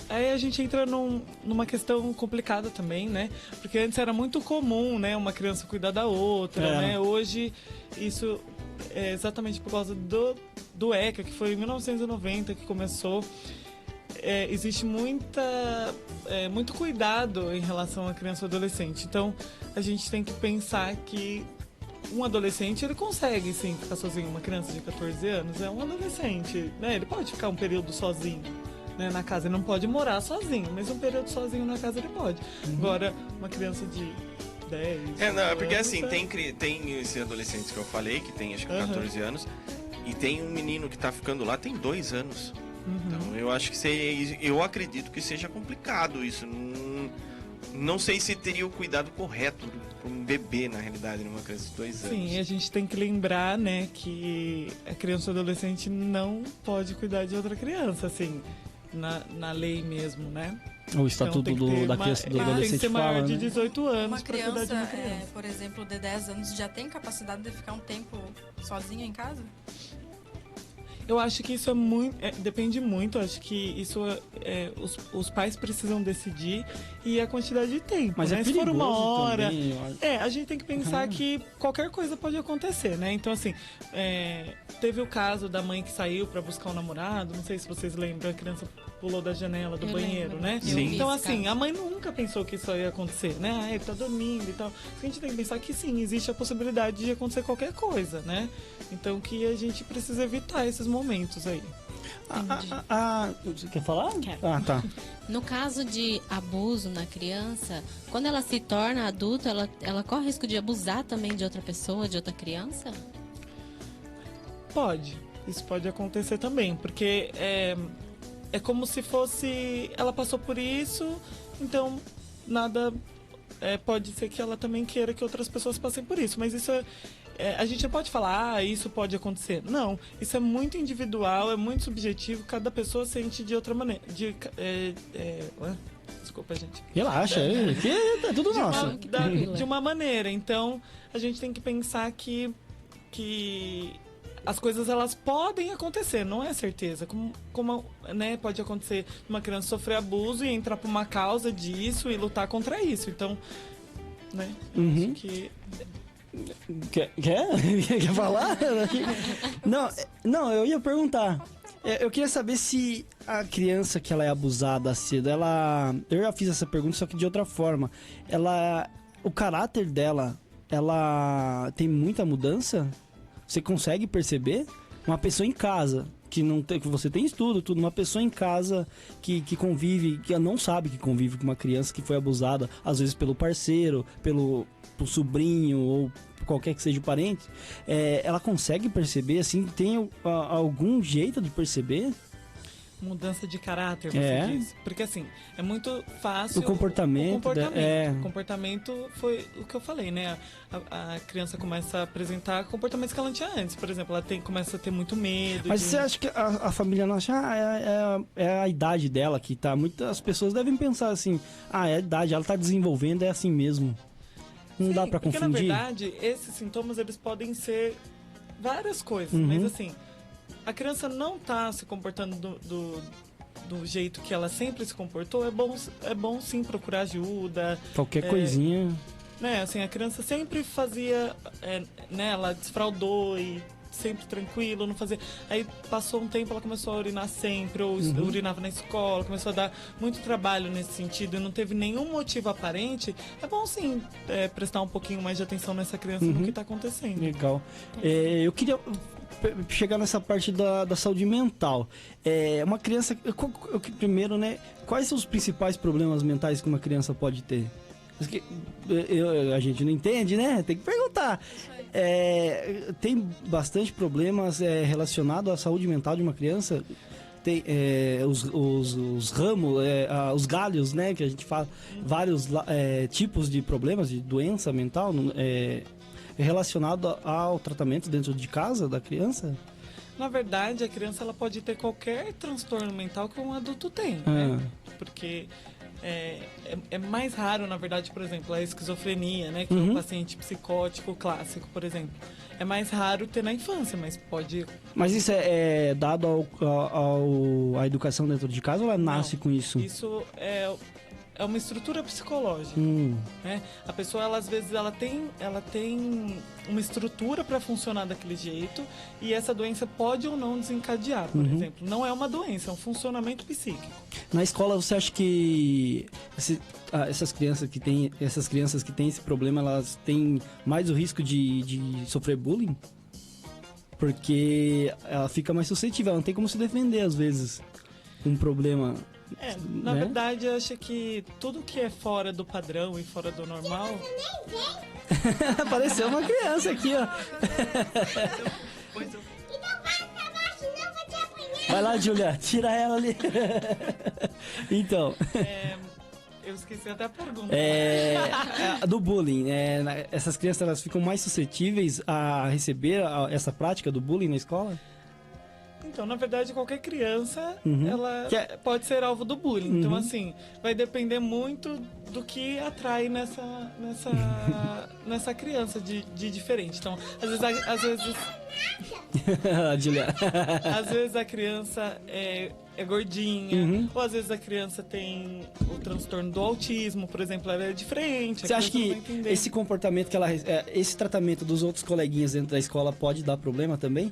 S1: Aí a gente entra numa questão complicada também, né? Porque antes era muito comum, né? Uma criança cuidar da outra, né? Hoje, isso é exatamente por causa do ECA, que foi em 1990 que começou. Existe muito cuidado em relação à criança e adolescente. Então, a gente tem que pensar que um adolescente, ele consegue, sim, ficar sozinho. Uma criança de 14 anos é um adolescente, né? Ele pode ficar um período sozinho, né, na casa. Ele não pode morar sozinho, mas um período sozinho na casa ele pode. Agora, uma criança de 10
S6: porque
S1: anos,
S6: assim, tem esses adolescentes que eu falei, que tem acho que 14 anos, e tem um menino que tá ficando lá, tem 2 anos. Então, eu acho que eu acredito que seja complicado isso. Não sei se teria o cuidado correto para um bebê, na realidade, numa criança de 2 anos.
S1: Sim, a gente tem que lembrar, né, que a criança ou adolescente não pode cuidar de outra criança, assim, na lei mesmo, né?
S3: O estatuto
S1: então,
S3: da criança do
S1: tem que
S3: adolescente
S1: ser maior
S3: fala,
S1: de
S3: né?
S1: 18 anos
S5: Uma
S1: para cuidar de uma
S5: criança,
S1: criança.
S5: por exemplo, de 10 anos, já tem capacidade de ficar um tempo sozinha em casa?
S1: Eu acho que isso depende muito. Acho que isso os pais precisam decidir e a quantidade de tempo.
S3: Mas
S1: né?
S3: é
S1: Se for uma
S3: perigoso
S1: hora,
S3: também, eu acho.
S1: a gente tem que pensar que qualquer coisa pode acontecer, né? Então assim, teve o caso da mãe que saiu para buscar um namorado. Não sei se vocês lembram, a criança pulou da janela do banheiro,
S4: lembro.
S1: né?
S6: Sim.
S1: Então assim, a mãe nunca pensou que isso ia acontecer, né? Ele tá dormindo e tal. A gente tem que pensar que sim, existe a possibilidade de acontecer qualquer coisa, né? Então que a gente precisa evitar esses momentos aí.
S3: Você quer falar?
S4: Quero.
S3: Ah, tá.
S4: No caso de abuso na criança, quando ela se torna adulta, ela corre risco de abusar também de outra pessoa, de outra criança?
S1: Pode. Isso pode acontecer também, porque é como se fosse... Ela passou por isso, então nada... pode ser que ela também queira que outras pessoas passem por isso, mas isso a gente não pode falar, isso pode acontecer. Não, isso é muito individual, é muito subjetivo, cada pessoa sente de outra maneira. Desculpa, gente.
S3: Relaxa, que é tudo nosso.
S1: De uma maneira. Então, a gente tem que pensar que as coisas elas podem acontecer, não é certeza. Como né, pode acontecer uma criança sofrer abuso e entrar por uma causa disso e lutar contra isso. Então, né? Acho que...
S3: Quer falar? Não, eu ia perguntar. Eu queria saber se a criança que ela é abusada cedo, eu já fiz essa pergunta, só que de outra forma. O caráter dela, ela tem muita mudança? Você consegue perceber? Uma pessoa em casa, que você tem estudo, tudo, uma pessoa em casa que convive, que não sabe que convive com uma criança que foi abusada, às vezes pelo parceiro, pelo sobrinho ou qualquer que seja o parente, ela consegue perceber, assim, tem algum jeito de perceber?
S1: Mudança de caráter, você diz. Porque assim, é muito fácil...
S3: O comportamento.
S1: O comportamento foi o que eu falei, né? A criança começa a apresentar comportamentos que ela não tinha antes. Por exemplo, ela começa a ter muito medo.
S3: Mas você acha que a família não acha, é a idade dela que tá... Muitas pessoas devem pensar assim, é a idade, ela tá desenvolvendo, é assim mesmo. Não dá pra confundir?
S1: Porque, na verdade, esses sintomas, eles podem ser várias coisas. Mas assim... A criança não tá se comportando do jeito que ela sempre se comportou, é bom sim procurar ajuda.
S3: Qualquer coisinha.
S1: Né, assim, a criança sempre fazia, né, ela desfraudou e sempre tranquilo, não fazia. Aí passou um tempo, ela começou a urinar sempre, ou urinava na escola, começou a dar muito trabalho nesse sentido e não teve nenhum motivo aparente. É bom sim prestar um pouquinho mais de atenção nessa criança no que está acontecendo.
S3: Legal. Eu queria chegar nessa parte da saúde mental. Uma criança... Primeiro, né? Quais são os principais problemas mentais que uma criança pode ter? Porque a gente não entende, né? Tem que perguntar. Tem bastante problemas relacionados à saúde mental de uma criança? tem os ramos, os galhos, né? Que a gente fala, vários tipos de problemas, de doença mental relacionado ao tratamento dentro de casa da criança?
S1: Na verdade, a criança ela pode ter qualquer transtorno mental que um adulto tem, né? Porque é mais raro, na verdade, por exemplo, a esquizofrenia, né? Que é um paciente psicótico clássico, por exemplo. É mais raro ter na infância, mas pode...
S3: Mas isso é dado à educação dentro de casa ou ela nasce com isso?
S1: Isso é uma estrutura psicológica, né? A pessoa, ela, às vezes, ela tem uma estrutura para funcionar daquele jeito e essa doença pode ou não desencadear, por exemplo. Não é uma doença, é um funcionamento psíquico.
S3: Na escola, você acha que essas crianças que têm esse problema, elas têm mais o risco de sofrer bullying? Porque ela fica mais suscetível, ela não tem como se defender, às vezes, um problema...
S1: Na verdade, eu acho que tudo que é fora do padrão e fora do normal...
S3: Apareceu uma criança aqui, ó. Vai lá, Júlia, tira ela ali. Então...
S1: Eu esqueci até a pergunta.
S3: Do bullying. Essas crianças, elas ficam mais suscetíveis a receber essa prática do bullying na escola?
S1: Então, na verdade, qualquer criança, ela pode ser alvo do bullying. Então, assim, vai depender muito do que atrai nessa criança de diferente. Então, às vezes às vezes a criança é gordinha, ou às vezes a criança tem o transtorno do autismo, por exemplo, ela é diferente.
S3: Você acha que esse comportamento que esse tratamento dos outros coleguinhas dentro da escola pode dar problema também?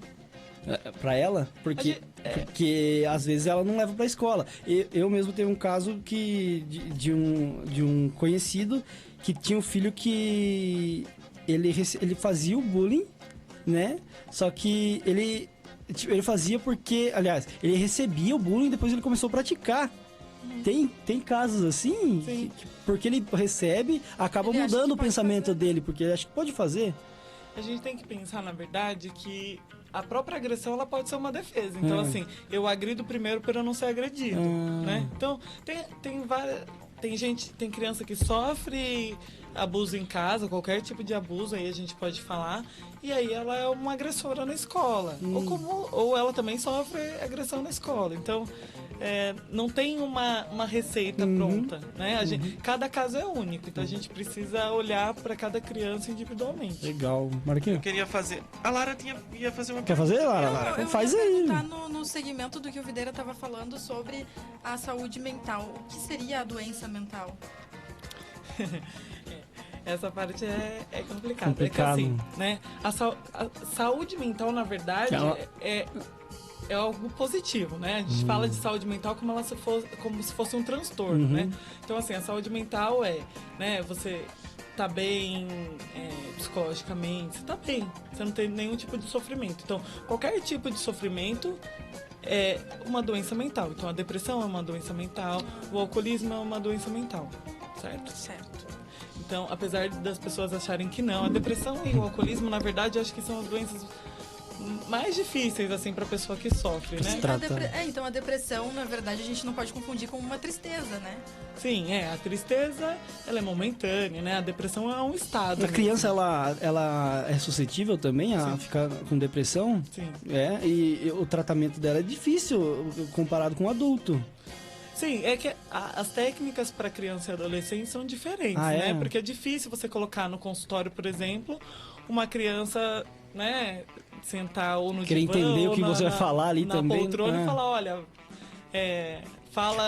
S3: Pra ela, porque às vezes ela não leva pra escola. Eu mesmo tenho um caso de um conhecido que tinha um filho que ele fazia o bullying, né? Só que ele fazia porque, aliás, ele recebia o bullying e depois ele começou a praticar. Tem casos assim, porque ele recebe, acaba mudando o pensamento dele, porque ele acha que pode fazer.
S1: A gente tem que pensar, na verdade, que a própria agressão, ela pode ser uma defesa. Então, assim, eu agrido primeiro para eu não ser agredido, né? Então, tem criança que sofre abuso em casa, qualquer tipo de abuso, aí a gente pode falar, e aí ela é uma agressora na escola. Ou ela também sofre agressão na escola. Então, não tem uma receita pronta, né? Cada caso é único, então a gente precisa olhar para cada criança individualmente.
S3: Legal. Marquinhos?
S6: Eu queria fazer... A Lara ia fazer uma...
S3: Quer fazer, Lara?
S5: Eu
S3: faz
S5: ia
S3: aí.
S5: perguntar no segmento do que o Videira estava falando sobre a saúde mental. O que seria a doença mental?
S1: Essa parte é complicada. É que, assim, né? A saúde mental, na verdade, é algo positivo, né? A gente fala de saúde mental como se fosse um transtorno, né? Então, assim, a saúde mental né? Você tá bem psicologicamente, você tá bem. Você não tem nenhum tipo de sofrimento. Então, qualquer tipo de sofrimento é uma doença mental. Então, a depressão é uma doença mental, o alcoolismo é uma doença mental, certo?
S5: Certo.
S1: Então, apesar das pessoas acharem que não, a depressão e o alcoolismo, na verdade, eu acho que são as doenças mais difíceis, assim, pra pessoa que sofre, né?
S5: Então a depressão, na verdade, a gente não pode confundir com uma tristeza, né?
S1: Sim, a tristeza, ela é momentânea, né? A depressão é um estado.
S3: A criança, ela é suscetível também a ficar com depressão?
S1: Sim.
S3: E o tratamento dela é difícil comparado com o adulto.
S1: Sim, é que as técnicas para criança e adolescente são diferentes, né? Porque é difícil você colocar no consultório, por exemplo, uma criança, né, sentar ou no
S3: querer
S1: divã,
S3: entender o que você vai falar ali
S1: na
S3: também.
S1: Poltrona e falar, olha,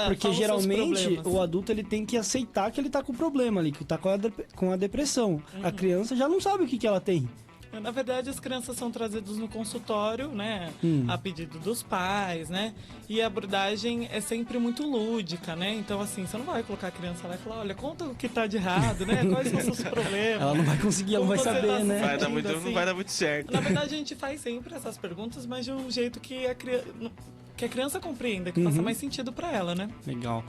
S3: porque geralmente o adulto ele tem que aceitar que ele tá com o problema ali, que tá com a depressão. A criança já não sabe o que ela tem.
S1: Na verdade, as crianças são trazidas no consultório, né, a pedido dos pais, né, e a abordagem é sempre muito lúdica, né, então assim, você não vai colocar a criança lá e falar, olha, conta o que tá de errado, né, quais são os seus problemas.
S3: Ela não vai conseguir, ela não vai saber, né.
S6: Não vai dar muito certo.
S1: Na verdade, a gente faz sempre essas perguntas, mas de um jeito que a criança compreenda, que faça mais sentido para ela, né.
S3: Legal.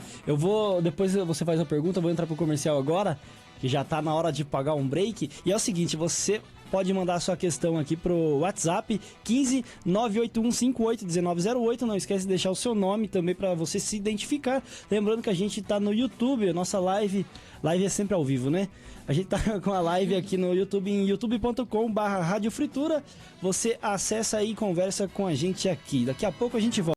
S3: Depois você faz a pergunta, eu vou entrar pro comercial agora, que já tá na hora de pagar um break, e é o seguinte, você... pode mandar sua questão aqui pro WhatsApp 15 981 58 1908. Não esquece de deixar o seu nome também para você se identificar. Lembrando que a gente tá no YouTube, a nossa live é sempre ao vivo, né? A gente tá com a live aqui no YouTube, em youtube.com/Rádio Fritura. Você acessa aí e conversa com a gente aqui. Daqui a pouco a gente volta.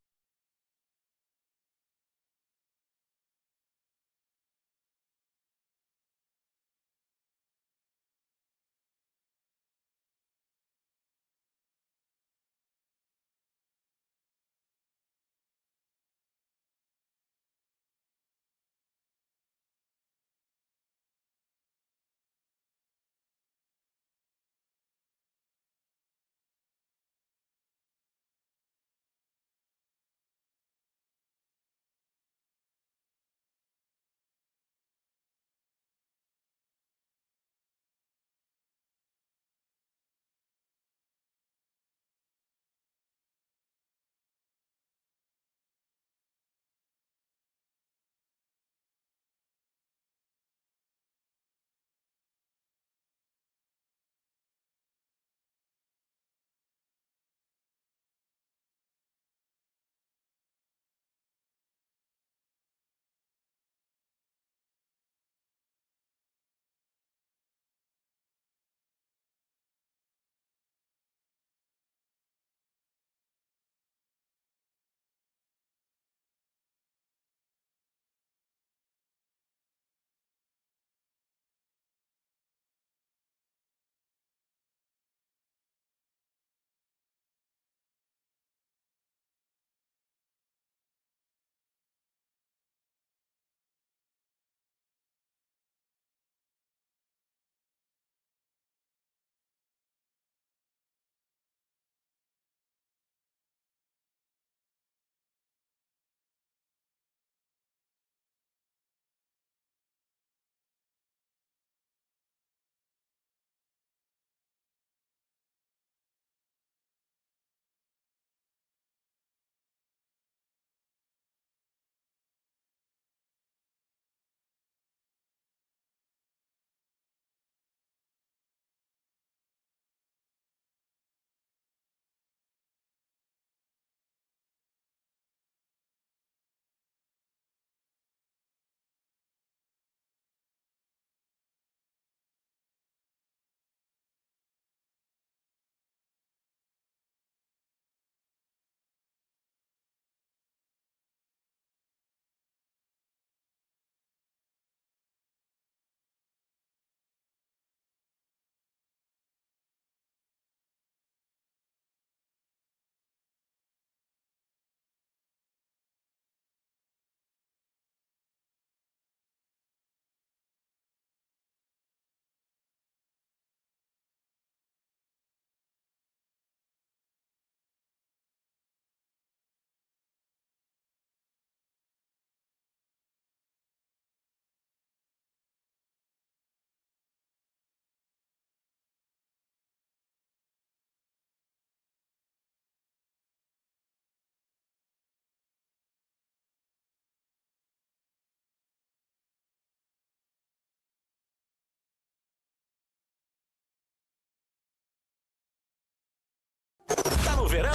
S9: Tá no verão?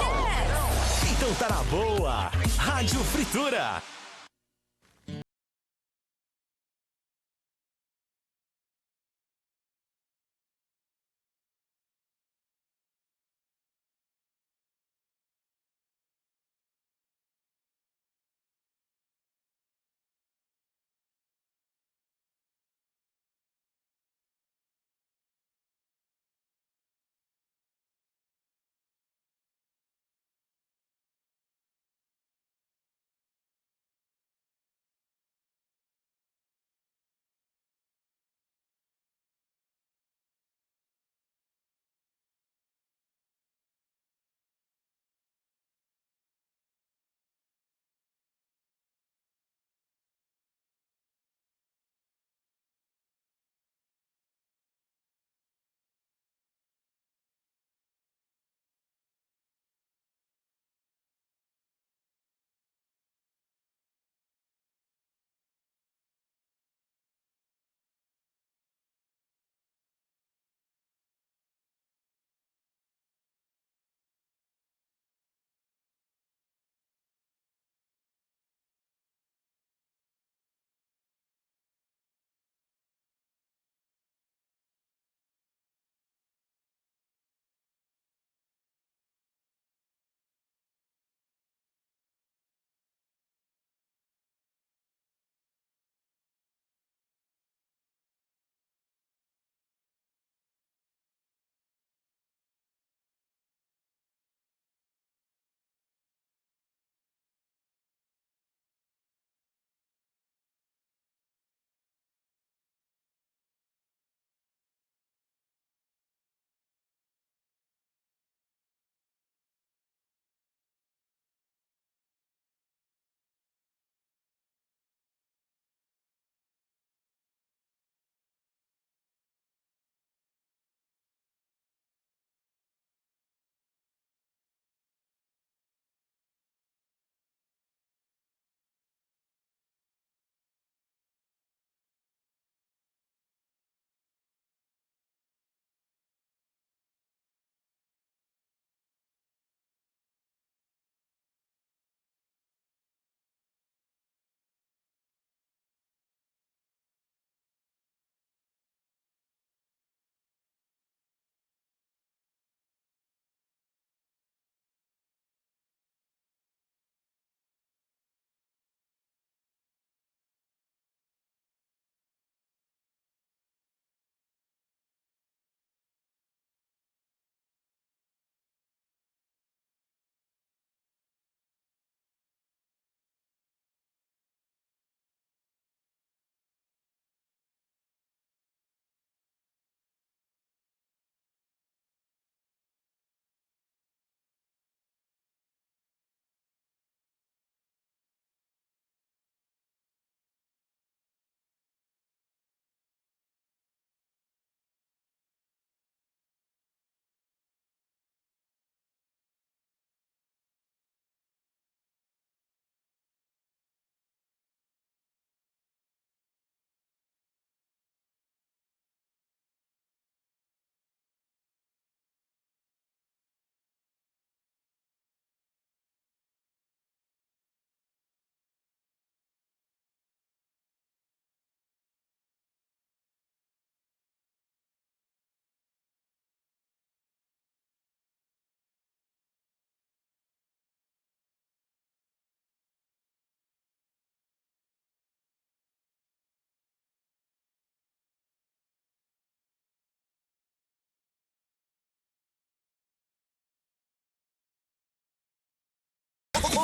S9: Então tá na boa. Rádio Fritura.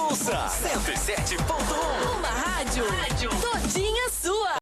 S9: Ouça 107.1.
S10: Uma rádio todinha sua.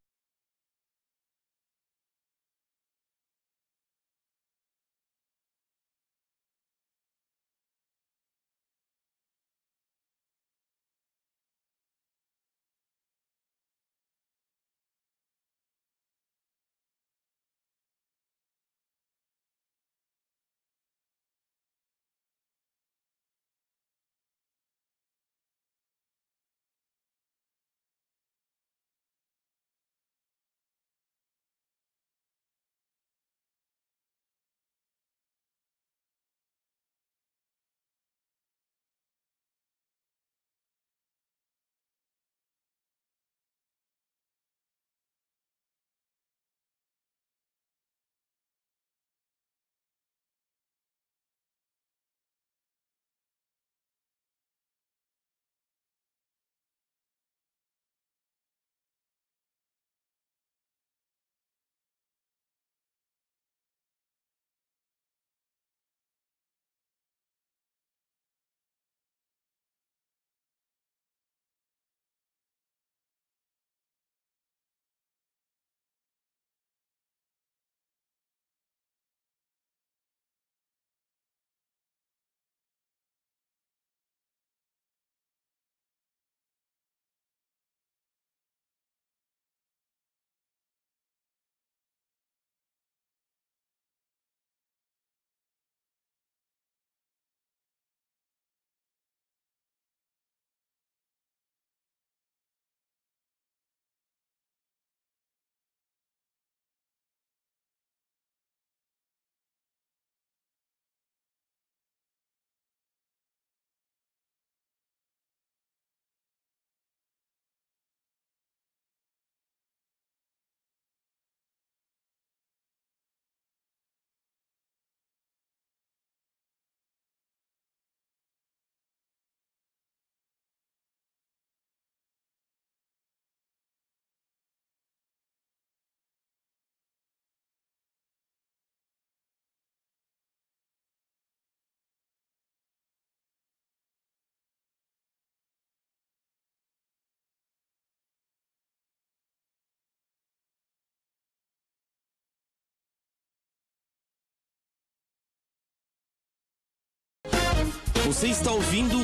S2: Você está ouvindo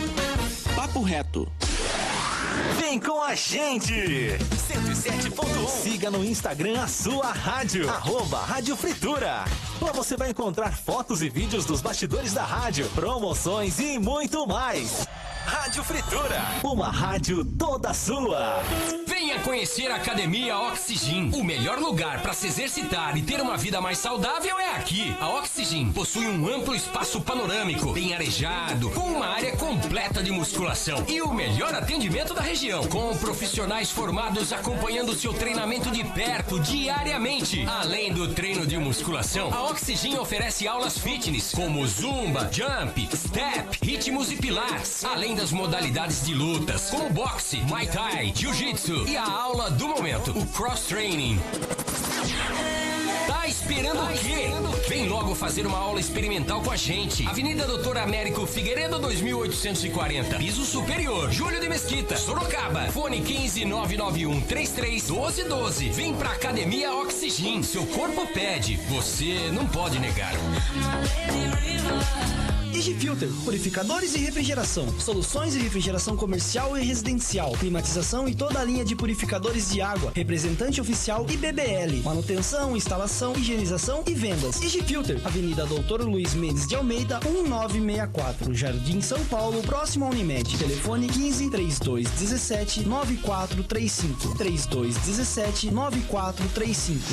S2: Papo Reto.
S9: Vem com a gente! 107.1. Siga no Instagram a sua rádio, @Rádio Fritura. Lá você vai encontrar fotos e vídeos dos bastidores da rádio, promoções e muito mais. Rádio Fritura, uma rádio toda sua.
S11: Venha conhecer a Academia Oxigin. O melhor lugar para se exercitar e ter uma vida mais saudável é aqui. A Oxigin possui um amplo espaço panorâmico, bem arejado, com uma área completa de musculação e o melhor atendimento da região, com profissionais formados acompanhando seu treinamento de perto diariamente. Além do treino de musculação, a Oxigin oferece aulas fitness como zumba, jump, step, ritmos e pilates, além das modalidades de lutas, como boxe, muay thai, jiu-jitsu e a aula do momento, o cross-training. Tá esperando o quê? Vem logo fazer uma aula experimental com a gente. Avenida Doutor Américo Figueiredo 2840, piso superior, Júlio de Mesquita, Sorocaba. Fone 15991331212. Vem pra Academia Oxigin. Seu corpo pede, você não pode negar.
S3: DigiFilter, purificadores e refrigeração, soluções de refrigeração comercial e residencial, climatização e toda a linha de purificadores de água, representante oficial IBBL, manutenção, instalação, higienização e vendas. DigiFilter, Avenida Doutor Luiz Mendes de Almeida, 1964, Jardim São Paulo, próximo à Unimed. Telefone 15 3217 9435, 3217 9435.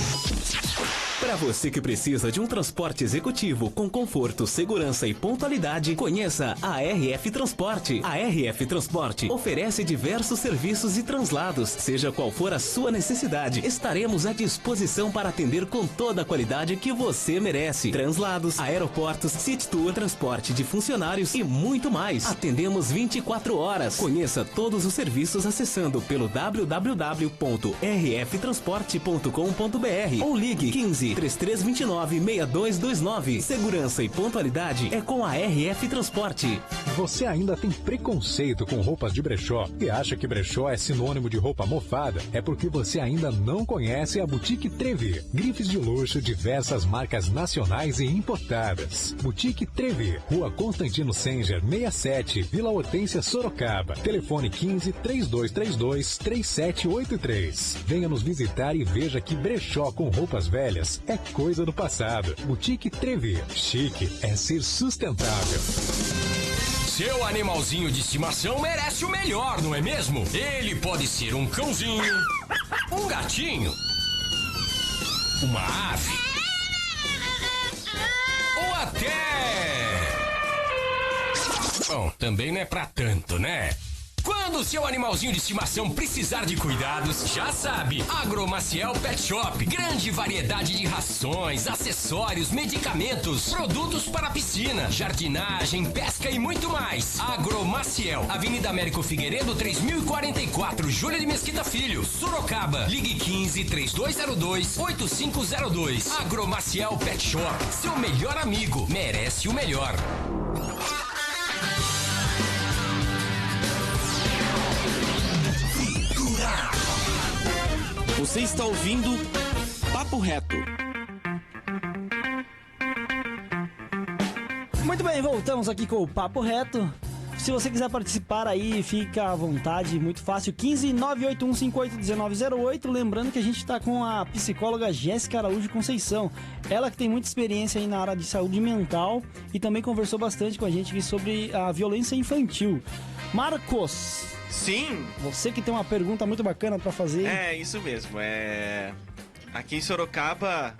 S12: Para você que precisa de um transporte executivo com conforto, segurança e pontualidade, conheça a RF Transporte. A RF Transporte oferece diversos serviços e translados. Seja qual for a sua necessidade, estaremos à disposição para atender com toda a qualidade que você merece. Translados, aeroportos, city tour, transporte de funcionários e muito mais. Atendemos 24 horas. Conheça todos os serviços acessando pelo www.rftransporte.com.br ou ligue 15 3329-6229. Segurança e pontualidade é com a RF Transporte.
S13: Você ainda tem preconceito com roupas de brechó e acha que brechó é sinônimo de roupa mofada? É porque você ainda não conhece a Boutique Trevi. Grifes de luxo, diversas marcas nacionais e importadas. Boutique Trevi, Rua Constantino Senger, 67, Vila Hortência, Sorocaba. Telefone 15-3232-3783. Venha nos visitar e veja que brechó com roupas velhas é coisa do passado. Boutique Trevi. Chique é ser sustentável.
S11: Seu animalzinho de estimação merece o melhor, não é mesmo? Ele pode ser um cãozinho, um gatinho, uma ave ou até... Bom, também não é pra tanto, né? Quando o seu animalzinho de estimação precisar de cuidados, já sabe, Agromaciel Pet Shop. Grande variedade de rações, acessórios, medicamentos, produtos para piscina, jardinagem, pesca e muito mais. Agromaciel, Avenida Américo Figueiredo, 3044, Júlia de Mesquita Filho, Sorocaba. Ligue 15-3202-8502. Agromaciel Pet Shop, seu melhor amigo, merece o melhor.
S2: Você está ouvindo Papo Reto.
S3: Muito bem, voltamos aqui com o Papo Reto. Se você quiser participar aí, fica à vontade, muito fácil, 15-98158-1908. Lembrando que a gente está com a psicóloga Jéssica Araújo Conceição. Ela que tem muita experiência aí na área de saúde mental e também conversou bastante com a gente aqui sobre a violência infantil. Marcos!
S6: Sim.
S3: Você que tem uma pergunta muito bacana para fazer.
S6: É, isso mesmo. Aqui em Sorocaba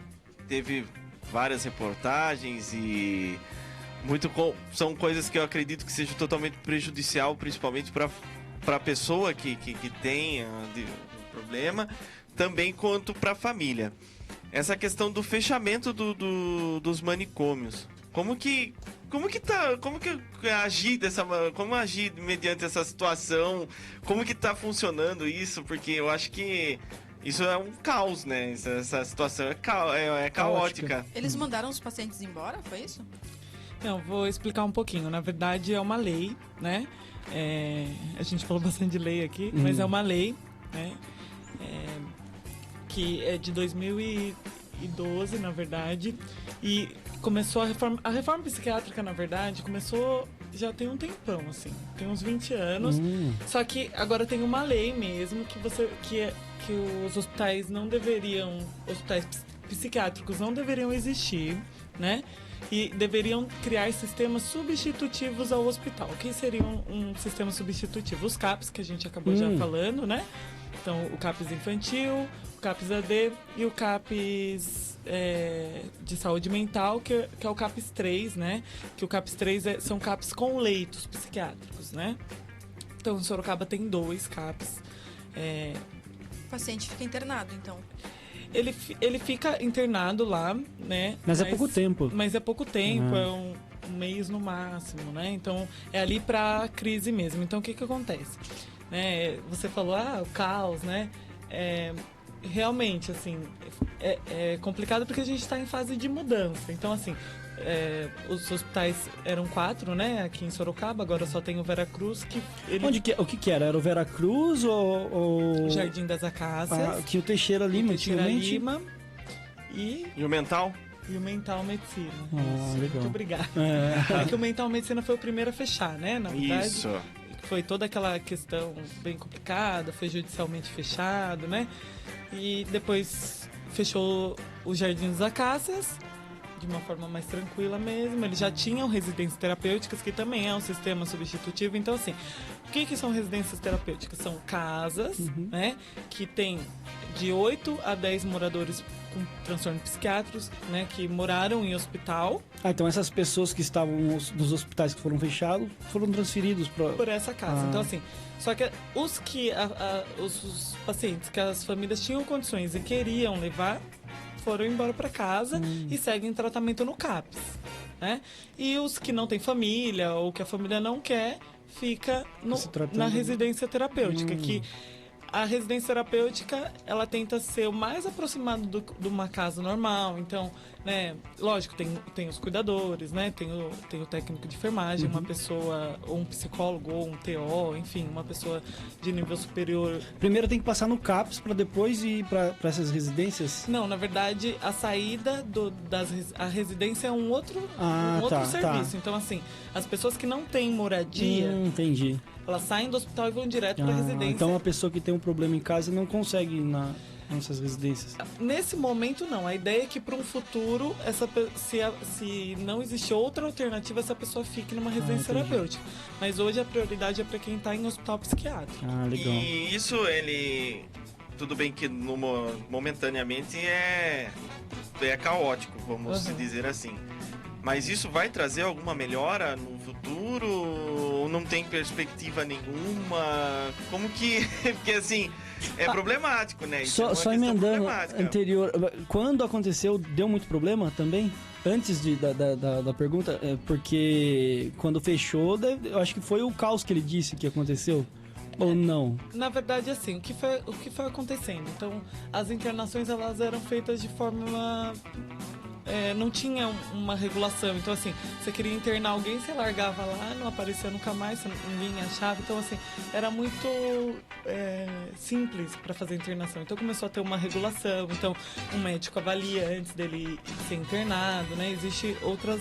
S6: teve várias reportagens e são coisas que eu acredito que sejam totalmente prejudicial, principalmente para a pessoa que tem um problema, também quanto para a família. Essa questão do fechamento dos manicômios. Como agir mediante essa situação? Como que tá funcionando isso? Porque eu acho que isso é um caos, né? Essa situação é caótica.
S5: Eles mandaram os pacientes embora, foi isso?
S1: Não, vou explicar um pouquinho. Na verdade, é uma lei, né? A gente falou bastante de lei aqui, mas é uma lei, né? Que é de 2012, na verdade, e começou a reforma psiquiátrica, na verdade, começou já tem um tempão, assim, tem uns 20 anos, só que agora tem uma lei mesmo que os hospitais psiquiátricos não deveriam existir, né? E deveriam criar sistemas substitutivos ao hospital. O que seria um sistema substitutivo? Os CAPs, que a gente acabou já falando, né? Então, o CAPs infantil, o CAPs AD e o CAPs de saúde mental, que é o CAPs 3, né? Que o CAPs 3 são CAPs com leitos psiquiátricos, né? Então, em Sorocaba tem 2 CAPs.
S5: O paciente fica internado, então?
S1: Ele fica internado lá, né?
S3: Mas é pouco tempo.
S1: Mas é pouco tempo, é um mês no máximo, né? Então, é ali pra crise mesmo. Então, o que acontece? Você falou, o caos, né? Realmente, assim, é complicado porque a gente está em fase de mudança. Então, assim, os hospitais eram 4, né? Aqui em Sorocaba, agora só tem o Veracruz.
S3: O que era? Era o Veracruz ou...
S1: Jardim das Acácias.
S3: Tinha o Teixeira Lima,
S1: Lima
S6: e o Mental?
S1: E o Mental Medicina.
S3: Legal.
S1: Muito obrigado. Que o Mental Medicina foi o primeiro a fechar, né? Na verdade,
S6: isso.
S1: Foi toda aquela questão bem complicada, foi judicialmente fechado, né? E depois fechou o Jardim das Acácias, de uma forma mais tranquila mesmo. Eles já tinham residências terapêuticas, que também é um sistema substitutivo. Então, assim, o que são residências terapêuticas? São casas, né? Que tem de 8 a 10 moradores com transtornos psiquiátricos, né? Que moraram em hospital.
S3: Então essas pessoas que estavam nos hospitais que foram fechados foram transferidos por essa
S1: casa. Então, assim, só que os pacientes que as famílias tinham condições e queriam levar foram embora para casa e seguem tratamento no CAPS, né? E os que não têm família ou que a família não quer, fica na residência terapêutica, que a residência terapêutica, ela tenta ser o mais aproximado de uma casa normal. Então, né, lógico, tem os cuidadores, né? Tem o técnico de enfermagem, uma pessoa, ou um psicólogo, ou um TO, enfim, uma pessoa de nível superior.
S3: Primeiro tem que passar no CAPS para depois ir para essas residências?
S1: Não, na verdade, a saída a residência é um outro serviço. Então, assim, as pessoas que não têm moradia...
S3: Entendi.
S1: Elas saem do hospital e vão direto para a residência.
S3: Então, a pessoa que tem um problema em casa não consegue ir nessas residências?
S1: Nesse momento, não. A ideia é que, para um futuro, se não existe outra alternativa, essa pessoa fique numa residência terapêutica. Mas hoje, a prioridade é para quem está em hospital psiquiátrico.
S3: Legal.
S6: E isso, tudo bem que momentaneamente é caótico, vamos dizer assim. Mas isso vai trazer alguma melhora no futuro? Ou não tem perspectiva nenhuma? Como que... Porque, assim, é problemático, né? Isso
S3: só emendando anterior. Quando aconteceu, deu muito problema também? Antes da pergunta, porque quando fechou, eu acho que foi o caos que ele disse que aconteceu. Ou não?
S1: Na verdade, assim, o que foi acontecendo? Então, as internações, elas eram feitas de forma... não tinha uma regulação. Então, assim, você queria internar alguém, você largava lá, não aparecia nunca mais, ninguém achava. Então, assim, era muito simples para fazer internação. Então, começou a ter uma regulação. Então, um médico avalia antes dele ser internado, né? Existem outras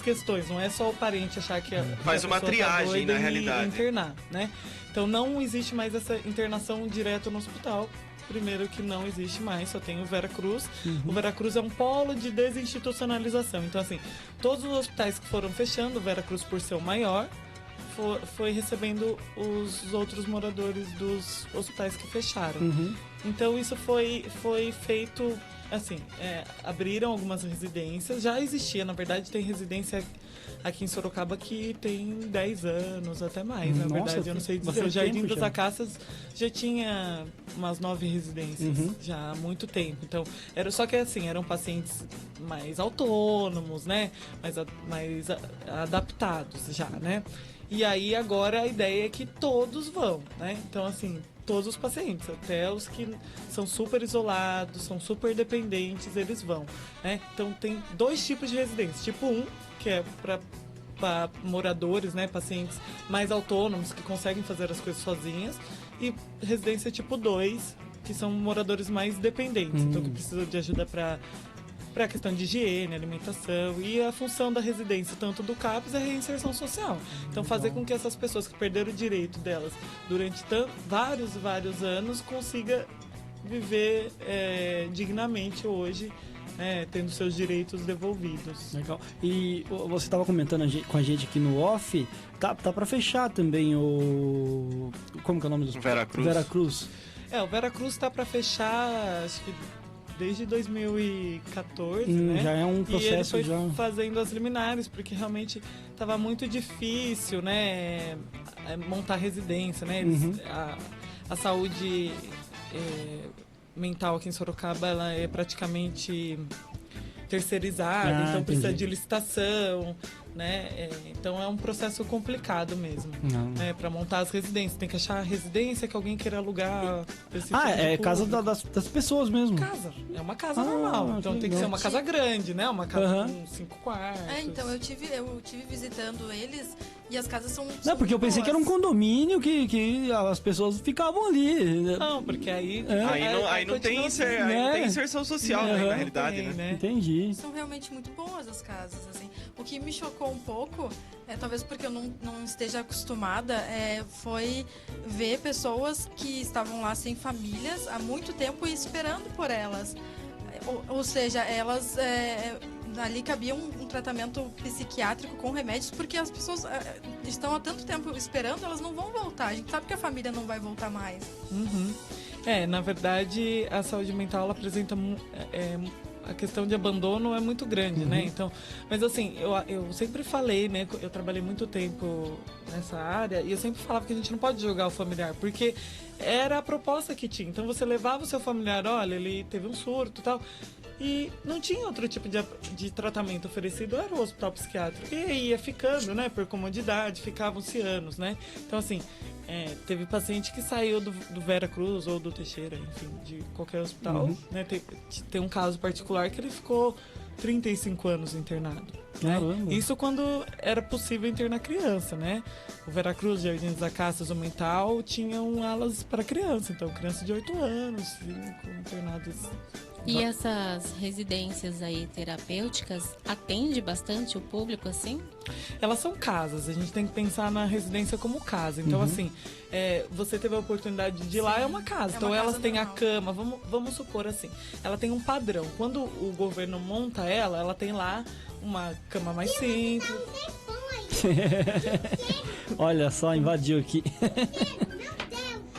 S1: questões. Não é só o parente achar que
S6: faz uma triagem, na realidade.
S1: Internar, né? Então, não existe mais essa internação direto no hospital. Primeiro que não existe mais, só tem o Vera Cruz. O Vera Cruz é um polo de desinstitucionalização. Então, assim, todos os hospitais que foram fechando, o Vera Cruz, por ser o maior, foi recebendo os outros moradores dos hospitais que fecharam. Então, isso foi feito, assim, abriram algumas residências. Já existia, na verdade, tem residência aqui em Sorocaba que tem 10 anos, até mais, na verdade, eu não sei dizer. O Jardim das Acácias já tinha umas 9 residências, já há muito tempo. Então, só que assim, eram pacientes mais autônomos, né? Mais adaptados já, né? E aí, agora, a ideia é que todos vão, né? Então, assim, todos os pacientes, até os que são super isolados, são super dependentes, eles vão, né? Então, tem 2 tipos de residência. Tipo 1, que é para moradores, né, pacientes mais autônomos, que conseguem fazer as coisas sozinhas, e residência tipo 2, que são moradores mais dependentes, então que precisam de ajuda para a questão de higiene, alimentação, e a função da residência, tanto do CAPS, é a reinserção social. Então, fazer com que essas pessoas que perderam o direito delas durante vários anos consigam viver dignamente hoje, tendo seus direitos devolvidos.
S3: Legal. E você estava comentando com a gente aqui no off, tá para fechar também o... Como que é o nome do...
S6: Vera Cruz.
S3: Vera Cruz.
S1: O Vera Cruz tá para fechar, acho que desde 2014, né?
S3: Já é um processo.
S1: E ele foi fazendo as liminares, porque realmente estava muito difícil, né? Montar residência, né? A saúde... mental aqui em Sorocaba, ela é praticamente terceirizada, então precisa de licitação, né? Então é um processo complicado mesmo, né? Para montar as residências, tem que achar a residência que alguém queira alugar.
S3: Casa das pessoas mesmo.
S1: É uma casa normal, então tem que ser uma casa grande, né? Uma casa com 5 quartos.
S5: Então eu tive visitando eles e as casas são
S3: Não, porque eu pensei que era um condomínio que as pessoas ficavam ali.
S1: Não, porque aí
S6: não tem inserção social, né, na realidade, né?
S3: Entendi.
S5: São realmente muito boas as casas, assim. O que me chocou um pouco, talvez porque eu não esteja acostumada, foi ver pessoas que estavam lá sem famílias há muito tempo e esperando por elas. Ou seja, elas... ali cabia um tratamento psiquiátrico com remédios, porque as pessoas estão há tanto tempo esperando, elas não vão voltar. A gente sabe que a família não vai voltar mais.
S1: Na verdade, a saúde mental, ela apresenta... a questão de abandono é muito grande, né? Então, mas assim, eu sempre falei, né? Eu trabalhei muito tempo nessa área e eu sempre falava que a gente não pode jogar o familiar, porque era a proposta que tinha. Então, você levava o seu familiar, olha, ele teve um surto e tal... E não tinha outro tipo de tratamento oferecido, era o hospital psiquiátrico. E aí ia ficando, né, por comodidade, ficavam-se anos, né? Então, assim, teve paciente que saiu do Vera Cruz ou do Teixeira, enfim, de qualquer hospital, né? Tem um caso particular que ele ficou 35 anos internado. Né? Isso quando era possível internar criança, né? O Vera Cruz, Jardim das Acácias, o Mental tinham alas para criança, então criança de 8 anos, 5 internados.
S4: E essas residências aí terapêuticas atende bastante o público, assim?
S1: Elas são casas, a gente tem que pensar na residência como casa. Então, assim, você teve a oportunidade de ir lá, é uma casa. Então, elas têm a cama, vamos supor assim, ela tem um padrão. Quando o governo monta ela tem lá uma cama mais simples.
S3: Olha só, invadiu aqui.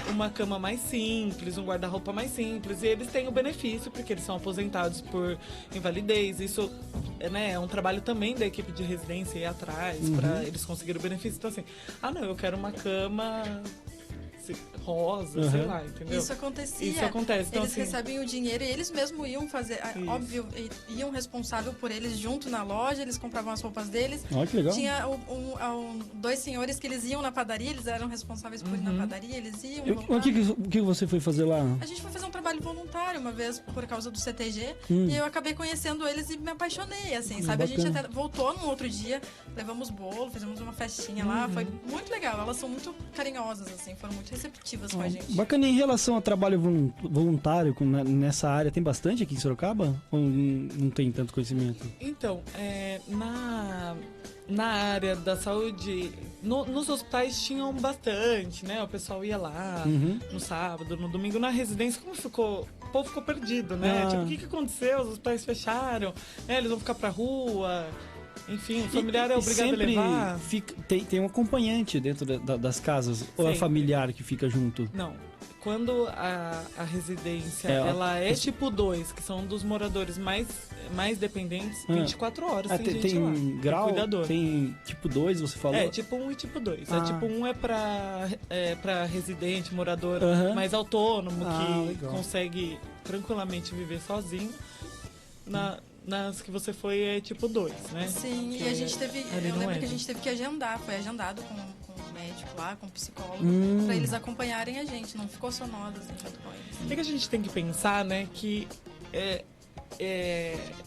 S1: Uma cama mais simples, um guarda-roupa mais simples. E eles têm o benefício, porque eles são aposentados por invalidez. Isso é um trabalho também da equipe de residência ir atrás, para eles conseguirem o benefício. Então, assim, eu quero uma cama rosa, sei lá, entendeu?
S5: Isso acontecia.
S1: Isso acontece. Então,
S5: eles
S1: assim,
S5: recebem o dinheiro e eles mesmos iam fazer, óbvio, iam responsável por eles junto na loja, eles compravam as roupas deles.
S3: Olha que legal.
S5: Tinha dois senhores que eles iam na padaria, eles eram responsáveis por ir na padaria, eles iam.
S3: O que você foi fazer lá?
S5: A gente foi fazer um trabalho voluntário uma vez por causa do CTG e eu acabei conhecendo eles e me apaixonei, assim, sabe? A gente até voltou no outro dia, levamos bolo, fizemos uma festinha lá, foi muito legal. Elas são muito carinhosas, assim, foram muito receptivas com a gente.
S3: Bacana. Em relação ao trabalho voluntário nessa área, tem bastante aqui em Sorocaba? Ou não tem tanto conhecimento?
S1: Então, na área da saúde, nos hospitais tinham bastante, né? O pessoal ia lá no sábado, no domingo. Na residência, o povo ficou perdido, né? Tipo, o que aconteceu? Os hospitais fecharam, né? Eles vão ficar pra rua. Enfim, o familiar é obrigado a levar.
S3: Tem um acompanhante dentro das casas? Ou é familiar que fica junto?
S1: Não. Quando a residência ela é tipo 2, que são dos moradores mais dependentes, 24 horas tem gente
S3: tem
S1: lá.
S3: Grau?
S1: Cuidador.
S3: Tem tipo 2, você falou?
S1: Tipo 1 e tipo 2. Tipo 1 pra residente, morador mais autônomo, que consegue tranquilamente viver sozinho. Nas que você foi é tipo 2, né?
S5: Sim, e a gente teve. Eu lembro que a gente teve que agendar, foi agendado com o médico lá, com o psicólogo, pra eles acompanharem a gente, não ficou só nós assim, junto com eles.
S1: É que a gente tem que pensar, né, que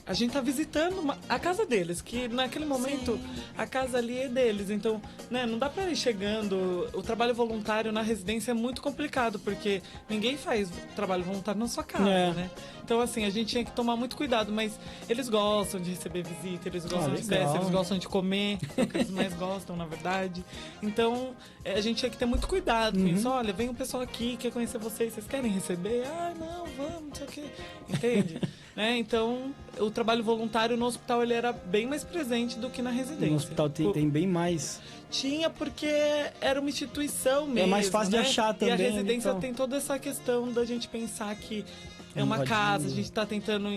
S1: a gente tá visitando a casa deles, que naquele momento a casa ali é deles, então, né, não dá pra ir chegando. O trabalho voluntário na residência é muito complicado, porque ninguém faz trabalho voluntário na sua casa, né? Então, assim, a gente tinha que tomar muito cuidado, mas eles gostam de receber visita, eles gostam de festa, eles gostam de comer, é o que eles mais gostam, na verdade. Então, a gente tinha que ter muito cuidado com isso. Olha, vem um pessoal aqui, quer conhecer vocês querem receber? Não, vamos, não sei o quê. Entende? Né? Então, o trabalho voluntário no hospital ele era bem mais presente do que na residência.
S3: No hospital tem bem mais.
S1: Tinha, porque era uma instituição mesmo.
S3: É mais fácil de achar também.
S1: E a residência tem toda essa questão da gente pensar que é uma casa, a gente está tentando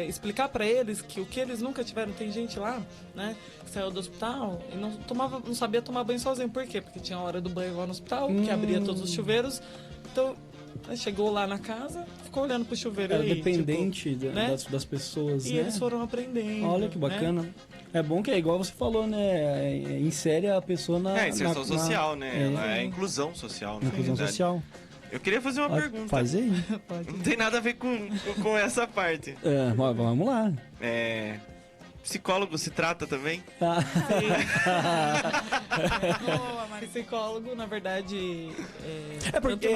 S1: explicar para eles que o que eles nunca tiveram. Tem gente lá, né, que saiu do hospital e não sabia tomar banho sozinho. Por quê? Porque tinha a hora do banho lá no hospital, que abria todos os chuveiros. Então, chegou lá na casa, ficou olhando pro chuveiro aí.
S3: Dependente
S1: tipo,
S3: das pessoas,
S1: e eles foram aprendendo.
S3: Olha que bacana. Né? É bom que é igual você falou, né? Insere a pessoa na...
S6: inserção social, né? Ela é inclusão social, né?
S3: Inclusão social.
S6: Eu queria fazer uma pergunta.
S3: Faz aí.
S6: Não tem nada a ver com essa parte.
S3: Vamos lá.
S6: Psicólogo se trata também?
S1: Psicólogo, na verdade...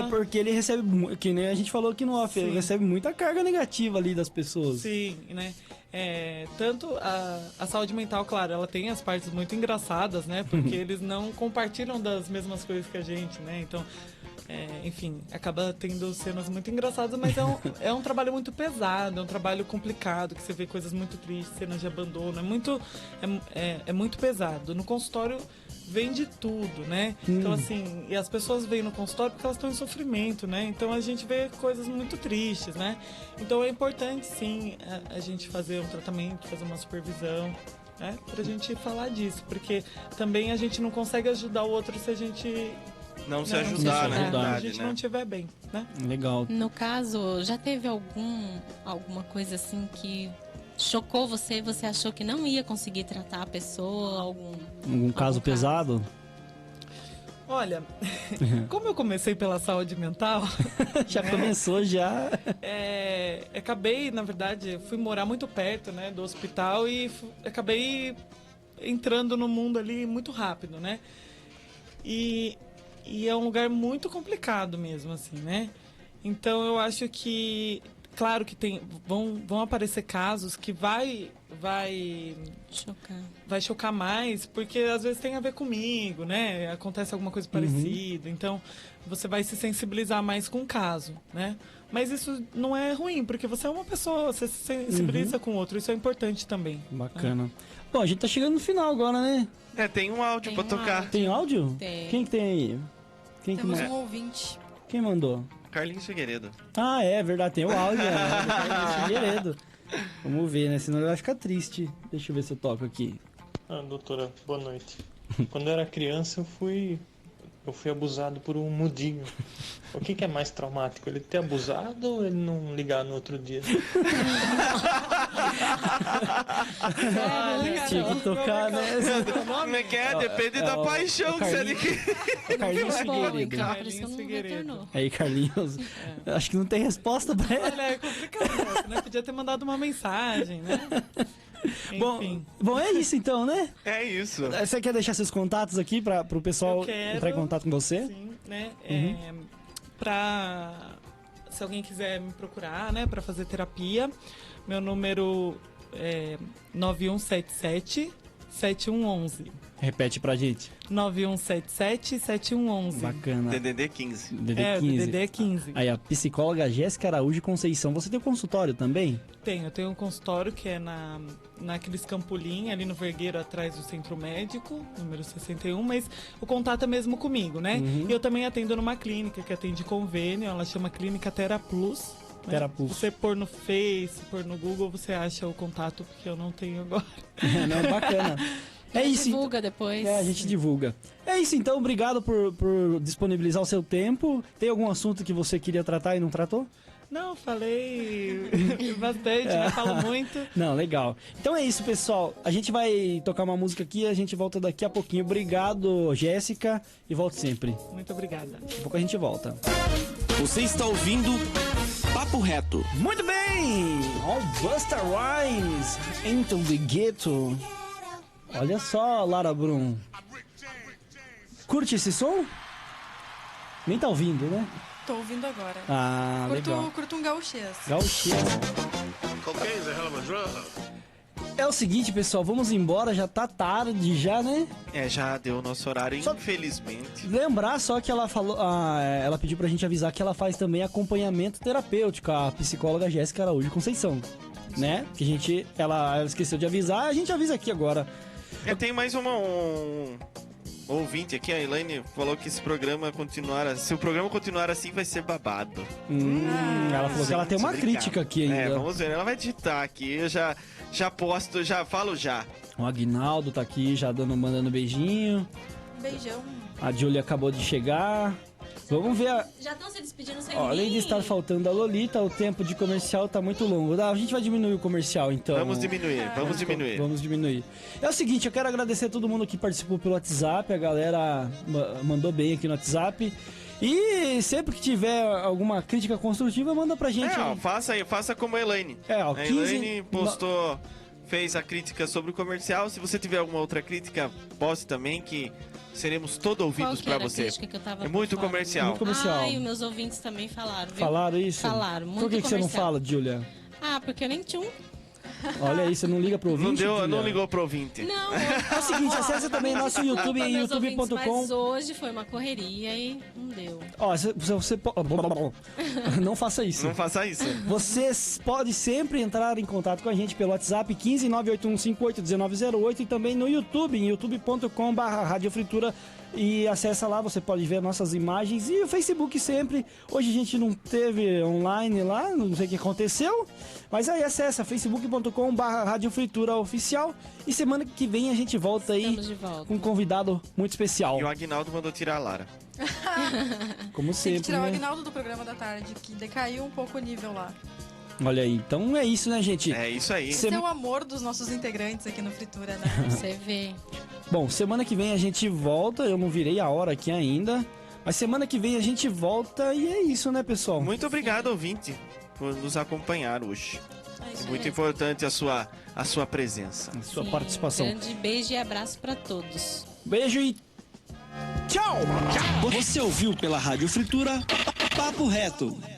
S3: porque ele recebe, que nem a gente falou aqui no off, ele recebe muita carga negativa ali das pessoas.
S1: Sim, né? Tanto a saúde mental, claro, ela tem as partes muito engraçadas, né? Porque eles não compartilham das mesmas coisas que a gente, né? Então... enfim, acaba tendo cenas muito engraçadas, mas é um trabalho muito pesado, é um trabalho complicado, que você vê coisas muito tristes, cenas de abandono, é muito pesado. No consultório vem de tudo, né? Então, assim, e as pessoas vêm no consultório porque elas estão em sofrimento, né? Então a gente vê coisas muito tristes, né? Então é importante, sim, a gente fazer um tratamento, fazer uma supervisão, pra gente falar disso, porque também a gente não consegue ajudar o outro se a gente
S6: Não se ajudar, né?
S1: Se a gente não estiver bem, né?
S3: Legal.
S4: No caso, já teve alguma coisa assim que chocou você? Você achou que não ia conseguir tratar a pessoa?
S3: Algum caso pesado?
S1: Olha, como eu comecei pela saúde mental...
S3: Já começou, já.
S1: Acabei, na verdade, fui morar muito perto, né, do hospital e acabei entrando no mundo ali muito rápido, né? E é um lugar muito complicado mesmo, assim, né? Então eu acho que, claro que vão aparecer casos que vai chocar mais, porque às vezes tem a ver comigo, né? Acontece alguma coisa parecida, então você vai se sensibilizar mais com o caso, né? Mas isso não é ruim, porque você é uma pessoa, você se sensibiliza com o outro, isso é importante também.
S3: Bacana. Bom, a gente tá chegando no final agora, né?
S6: Tem um áudio pra tocar.
S3: Tem áudio?
S4: Tem.
S3: Quem que tem aí?
S5: Temos um ouvinte.
S3: Quem mandou?
S6: Carlinhos Figueiredo.
S3: Ah, é verdade, tem o áudio, do Carlinhos Figueiredo. Vamos ver, né? Senão ele vai ficar triste. Deixa eu ver se eu toco aqui.
S14: Doutora, boa noite. Quando eu era criança, eu fui abusado por um mudinho. O que é mais traumático? Ele ter abusado ou ele não ligar no outro dia?
S3: Tinha que tocar, né?
S6: Como é que é? Depende da paixão que você adquire.
S3: Carlinhos Figueiredo. Aí, Carlinhos, acho que não tem resposta pra ele.
S1: Olha, é complicado, né? Podia ter mandado uma mensagem, né?
S3: Bom, é isso então, né?
S6: É isso.
S3: Você quer deixar seus contatos aqui para o pessoal entrar em contato com você?
S1: Sim, né? Se alguém quiser me procurar, né, para fazer terapia, meu número é 9177-7111.
S3: Repete pra gente.
S1: 9177-7111.
S3: Bacana.
S6: DDD 15.
S1: DDD 15.
S3: Aí, a psicóloga Jéssica Araújo Conceição. Você tem um consultório também?
S1: Eu tenho um consultório que é naqueles Campolim, ali no Vergueiro, atrás do Centro Médico, número 61, mas o contato é mesmo comigo, né? E eu também atendo numa clínica que atende convênio, ela chama Clínica Teraplus.
S3: Teraplus.
S1: Você pôr no Face, pôr no Google, você acha o contato, porque eu não tenho agora.
S3: Não, bacana. É isso.
S4: Divulga depois.
S3: A gente divulga. É isso então, obrigado por disponibilizar o seu tempo. Tem algum assunto que você queria tratar e não tratou?
S1: Não, falei bastante, né? Falo muito.
S3: Não, legal. Então é isso, pessoal. A gente vai tocar uma música aqui e a gente volta daqui a pouquinho. Obrigado, Jéssica, e volte sempre.
S1: Muito obrigada.
S3: Daqui a pouco a gente volta.
S2: Você está ouvindo Papo Reto.
S3: Muito bem! All Busta Rhymes, Into the Ghetto. Olha só, Lara Brum. Curte esse som? Nem tá ouvindo, né?
S5: Tô ouvindo agora.
S3: Ah, legal.
S5: Curto um gauchês.
S3: Gauchês. É o seguinte, pessoal, vamos embora, já tá tarde já, né?
S6: Já deu o nosso horário, infelizmente.
S3: Lembrar só que ela falou, ela pediu pra gente avisar que ela faz também acompanhamento terapêutico, a psicóloga Jéssica Araújo Conceição, né? Que ela esqueceu de avisar, a gente avisa aqui agora.
S6: Tem mais um ouvinte aqui, a Elaine falou que se o programa continuar assim, vai ser babado.
S3: Ela falou que ela tem uma crítica aqui ainda.
S6: Vamos ver, ela vai digitar aqui, eu já posto, já falo já.
S3: O Aguinaldo tá aqui já mandando beijinho.
S5: Beijão.
S3: A Júlia acabou de chegar. Vamos ver
S4: Já estão se despedindo sem
S3: além de estar faltando a Lolita, o tempo de comercial tá muito longo. A gente vai diminuir o comercial, então.
S6: Vamos diminuir.
S3: Vamos diminuir. É o seguinte, eu quero agradecer a todo mundo que participou pelo WhatsApp. A galera mandou bem aqui no WhatsApp. E sempre que tiver alguma crítica construtiva, manda pra gente.
S6: Faça como a Elaine. A Elaine postou, fez a crítica sobre o comercial. Se você tiver alguma outra crítica, poste também, que seremos todo ouvidos pra você. É muito comercial.
S3: Muito comercial.
S4: E os meus ouvintes também falaram, viu?
S3: Falaram isso?
S4: Falaram, muito
S3: Por que
S4: comercial.
S3: você não fala, Júlia?
S4: Porque eu nem tinha um.
S3: Olha aí, você não liga pro ouvinte?
S6: Não ligou pro ouvinte.
S4: Não.
S3: É o seguinte, acessa também nosso YouTube, youtube.com.
S4: Mas hoje foi uma correria e não deu.
S3: Você não faça isso.
S6: Não faça isso.
S3: Você pode sempre entrar em contato com a gente pelo WhatsApp 15981581908 e também no YouTube, em youtube.com/radiofritura. E acessa lá, você pode ver nossas imagens e o Facebook sempre. Hoje a gente não teve online lá, não sei o que aconteceu, Mas aí acessa facebook.com/Rádio Fritura Oficial e semana que vem a gente volta aí com um convidado muito especial.
S6: E o Aguinaldo mandou tirar a Lara.
S3: Como sempre,
S5: Tem que tirar
S3: né?
S5: o Aguinaldo do programa da tarde, que decaiu um pouco o nível lá.
S3: Olha aí, então é isso, né, gente?
S6: É isso aí.
S5: Esse é o amor dos nossos integrantes aqui no Fritura, né?
S4: Você vê.
S3: Bom, semana que vem a gente volta, eu não virei a hora aqui ainda, mas semana que vem a gente volta e é isso, né, pessoal?
S6: Muito obrigado, ouvinte, por nos acompanhar hoje. É muito importante a sua presença.
S3: A sua participação.
S4: Grande beijo e abraço para todos.
S3: Beijo e tchau!
S2: Você ouviu pela Rádio Fritura Papo Reto.